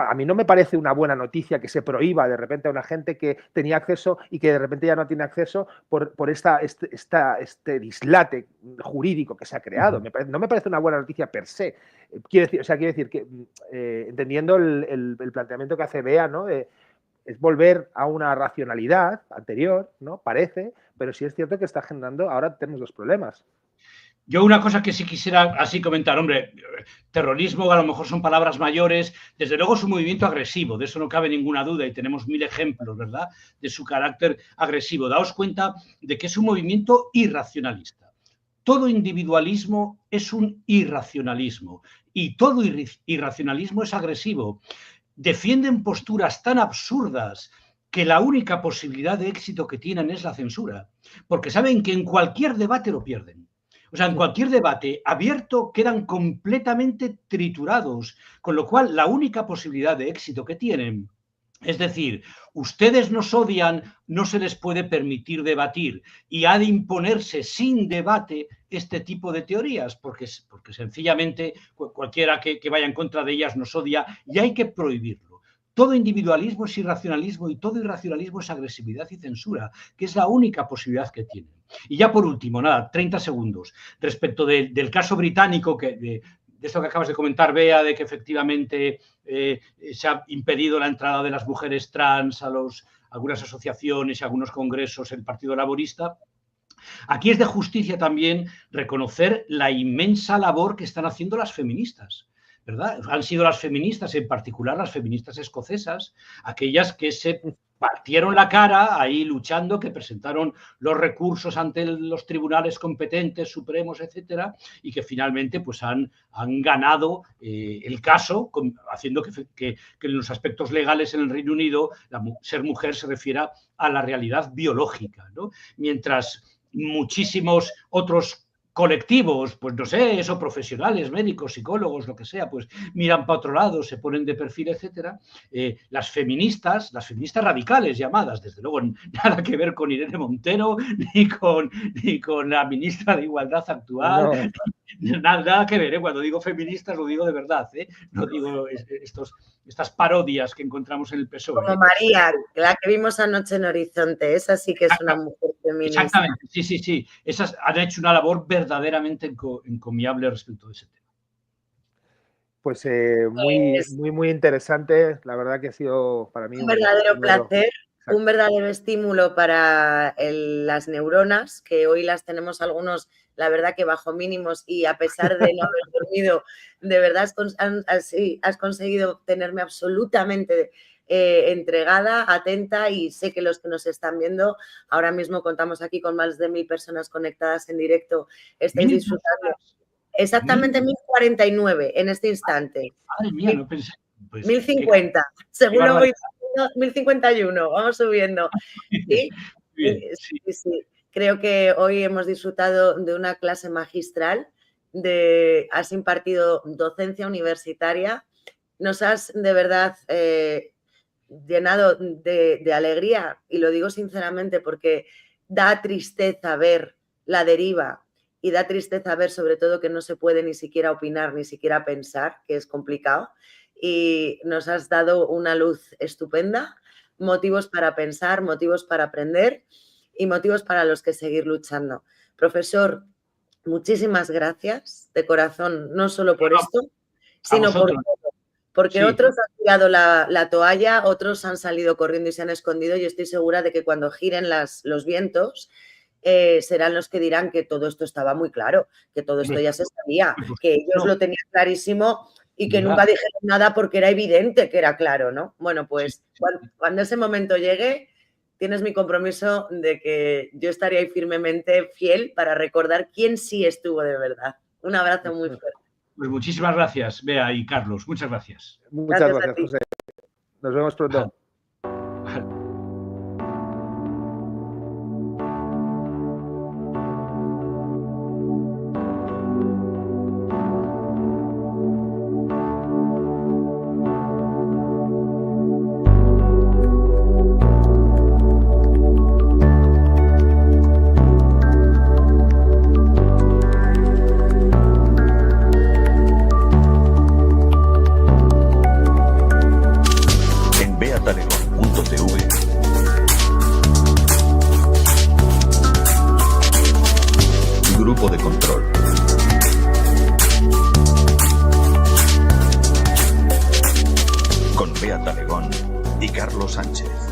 A mí no me parece una buena noticia que se prohíba de repente a una gente que tenía acceso y que de repente ya no tiene acceso por este dislate jurídico que se ha creado. No me parece una buena noticia per se. Quiero decir que entendiendo el planteamiento que hace Bea, ¿no? Es volver a una racionalidad anterior, ¿no? Parece, pero sí es cierto que está generando, ahora tenemos dos problemas. Yo una cosa que sí quisiera así comentar, hombre, terrorismo a lo mejor son palabras mayores, desde luego es un movimiento agresivo, de eso no cabe ninguna duda y tenemos 1000 ejemplos, ¿verdad?, de su carácter agresivo. Daos cuenta de que es un movimiento irracionalista. Todo individualismo es un irracionalismo y todo irracionalismo es agresivo. Defienden posturas tan absurdas que la única posibilidad de éxito que tienen es la censura, porque saben que en cualquier debate lo pierden. O sea, en cualquier debate abierto quedan completamente triturados, con lo cual la única posibilidad de éxito que tienen, es decir, ustedes nos odian, no se les puede permitir debatir y ha de imponerse sin debate este tipo de teorías, porque sencillamente cualquiera que vaya en contra de ellas nos odia y hay que prohibirlo. Todo individualismo es irracionalismo y todo irracionalismo es agresividad y censura, que es la única posibilidad que tienen. Y ya por último, nada, 30 segundos, respecto del caso británico, de esto que acabas de comentar, Bea, de que efectivamente se ha impedido la entrada de las mujeres trans a algunas asociaciones y algunos congresos del Partido Laborista. Aquí es de justicia también reconocer la inmensa labor que están haciendo las feministas, ¿verdad? Han sido las feministas, en particular las feministas escocesas, aquellas que se partieron la cara ahí luchando, que presentaron los recursos ante los tribunales competentes, supremos, etcétera, y que finalmente pues han ganado el caso, haciendo que en los aspectos legales en el Reino Unido ser mujer se refiera a la realidad biológica, ¿no? Mientras muchísimos otros colectivos, pues no sé, eso, profesionales, médicos, psicólogos, lo que sea, pues miran para otro lado, se ponen de perfil, etcétera. Las feministas radicales llamadas, desde luego nada que ver con Irene Montero ni con la ministra de Igualdad actual, no. Nada que ver, cuando digo feministas lo digo de verdad, no digo estas parodias que encontramos en el PSOE. Como María, la que vimos anoche en Horizonte, esa sí que es una mujer feminista. Exactamente, sí. Esas han hecho una labor verdaderamente encomiable respecto de ese tema. Pues muy interesante. La verdad que ha sido para mí un verdadero placer, un verdadero estímulo para las neuronas, que hoy las tenemos algunos, la verdad que bajo mínimos, y a pesar de no haber dormido, de verdad has conseguido tenerme absolutamente entregada, atenta, y sé que los que nos están viendo, ahora mismo contamos aquí con más de 1000 personas conectadas en directo, estáis disfrutando. Exactamente 1049 en este instante. Madre mía, no pensé. Pues, 1050, según lo voy diciendo, 1051, vamos subiendo. ¿Sí? Sí. Creo que hoy hemos disfrutado de una clase magistral, has impartido docencia universitaria, nos has de verdad llenado de alegría, y lo digo sinceramente porque da tristeza ver la deriva y da tristeza ver sobre todo que no se puede ni siquiera opinar, ni siquiera pensar, que es complicado, y nos has dado una luz estupenda, motivos para pensar, motivos para aprender y motivos para los que seguir luchando. Profesor, muchísimas gracias de corazón, no solo por esto, sino por todo. Porque otros han tirado la toalla, otros han salido corriendo y se han escondido, y estoy segura de que cuando giren los vientos serán los que dirán que todo esto estaba muy claro, que todo esto ya se sabía, que ellos lo tenían clarísimo y que nunca dijeron nada porque era evidente que era claro, ¿no? Bueno, pues cuando ese momento llegue, tienes mi compromiso de que yo estaré ahí firmemente fiel para recordar quién sí estuvo de verdad. Un abrazo muy fuerte. Pues muchísimas gracias, Bea y Carlos. Muchas gracias. Muchas gracias, José. Nos vemos pronto. Grupo de control. Con Bea Talegón y Carlos Sánchez.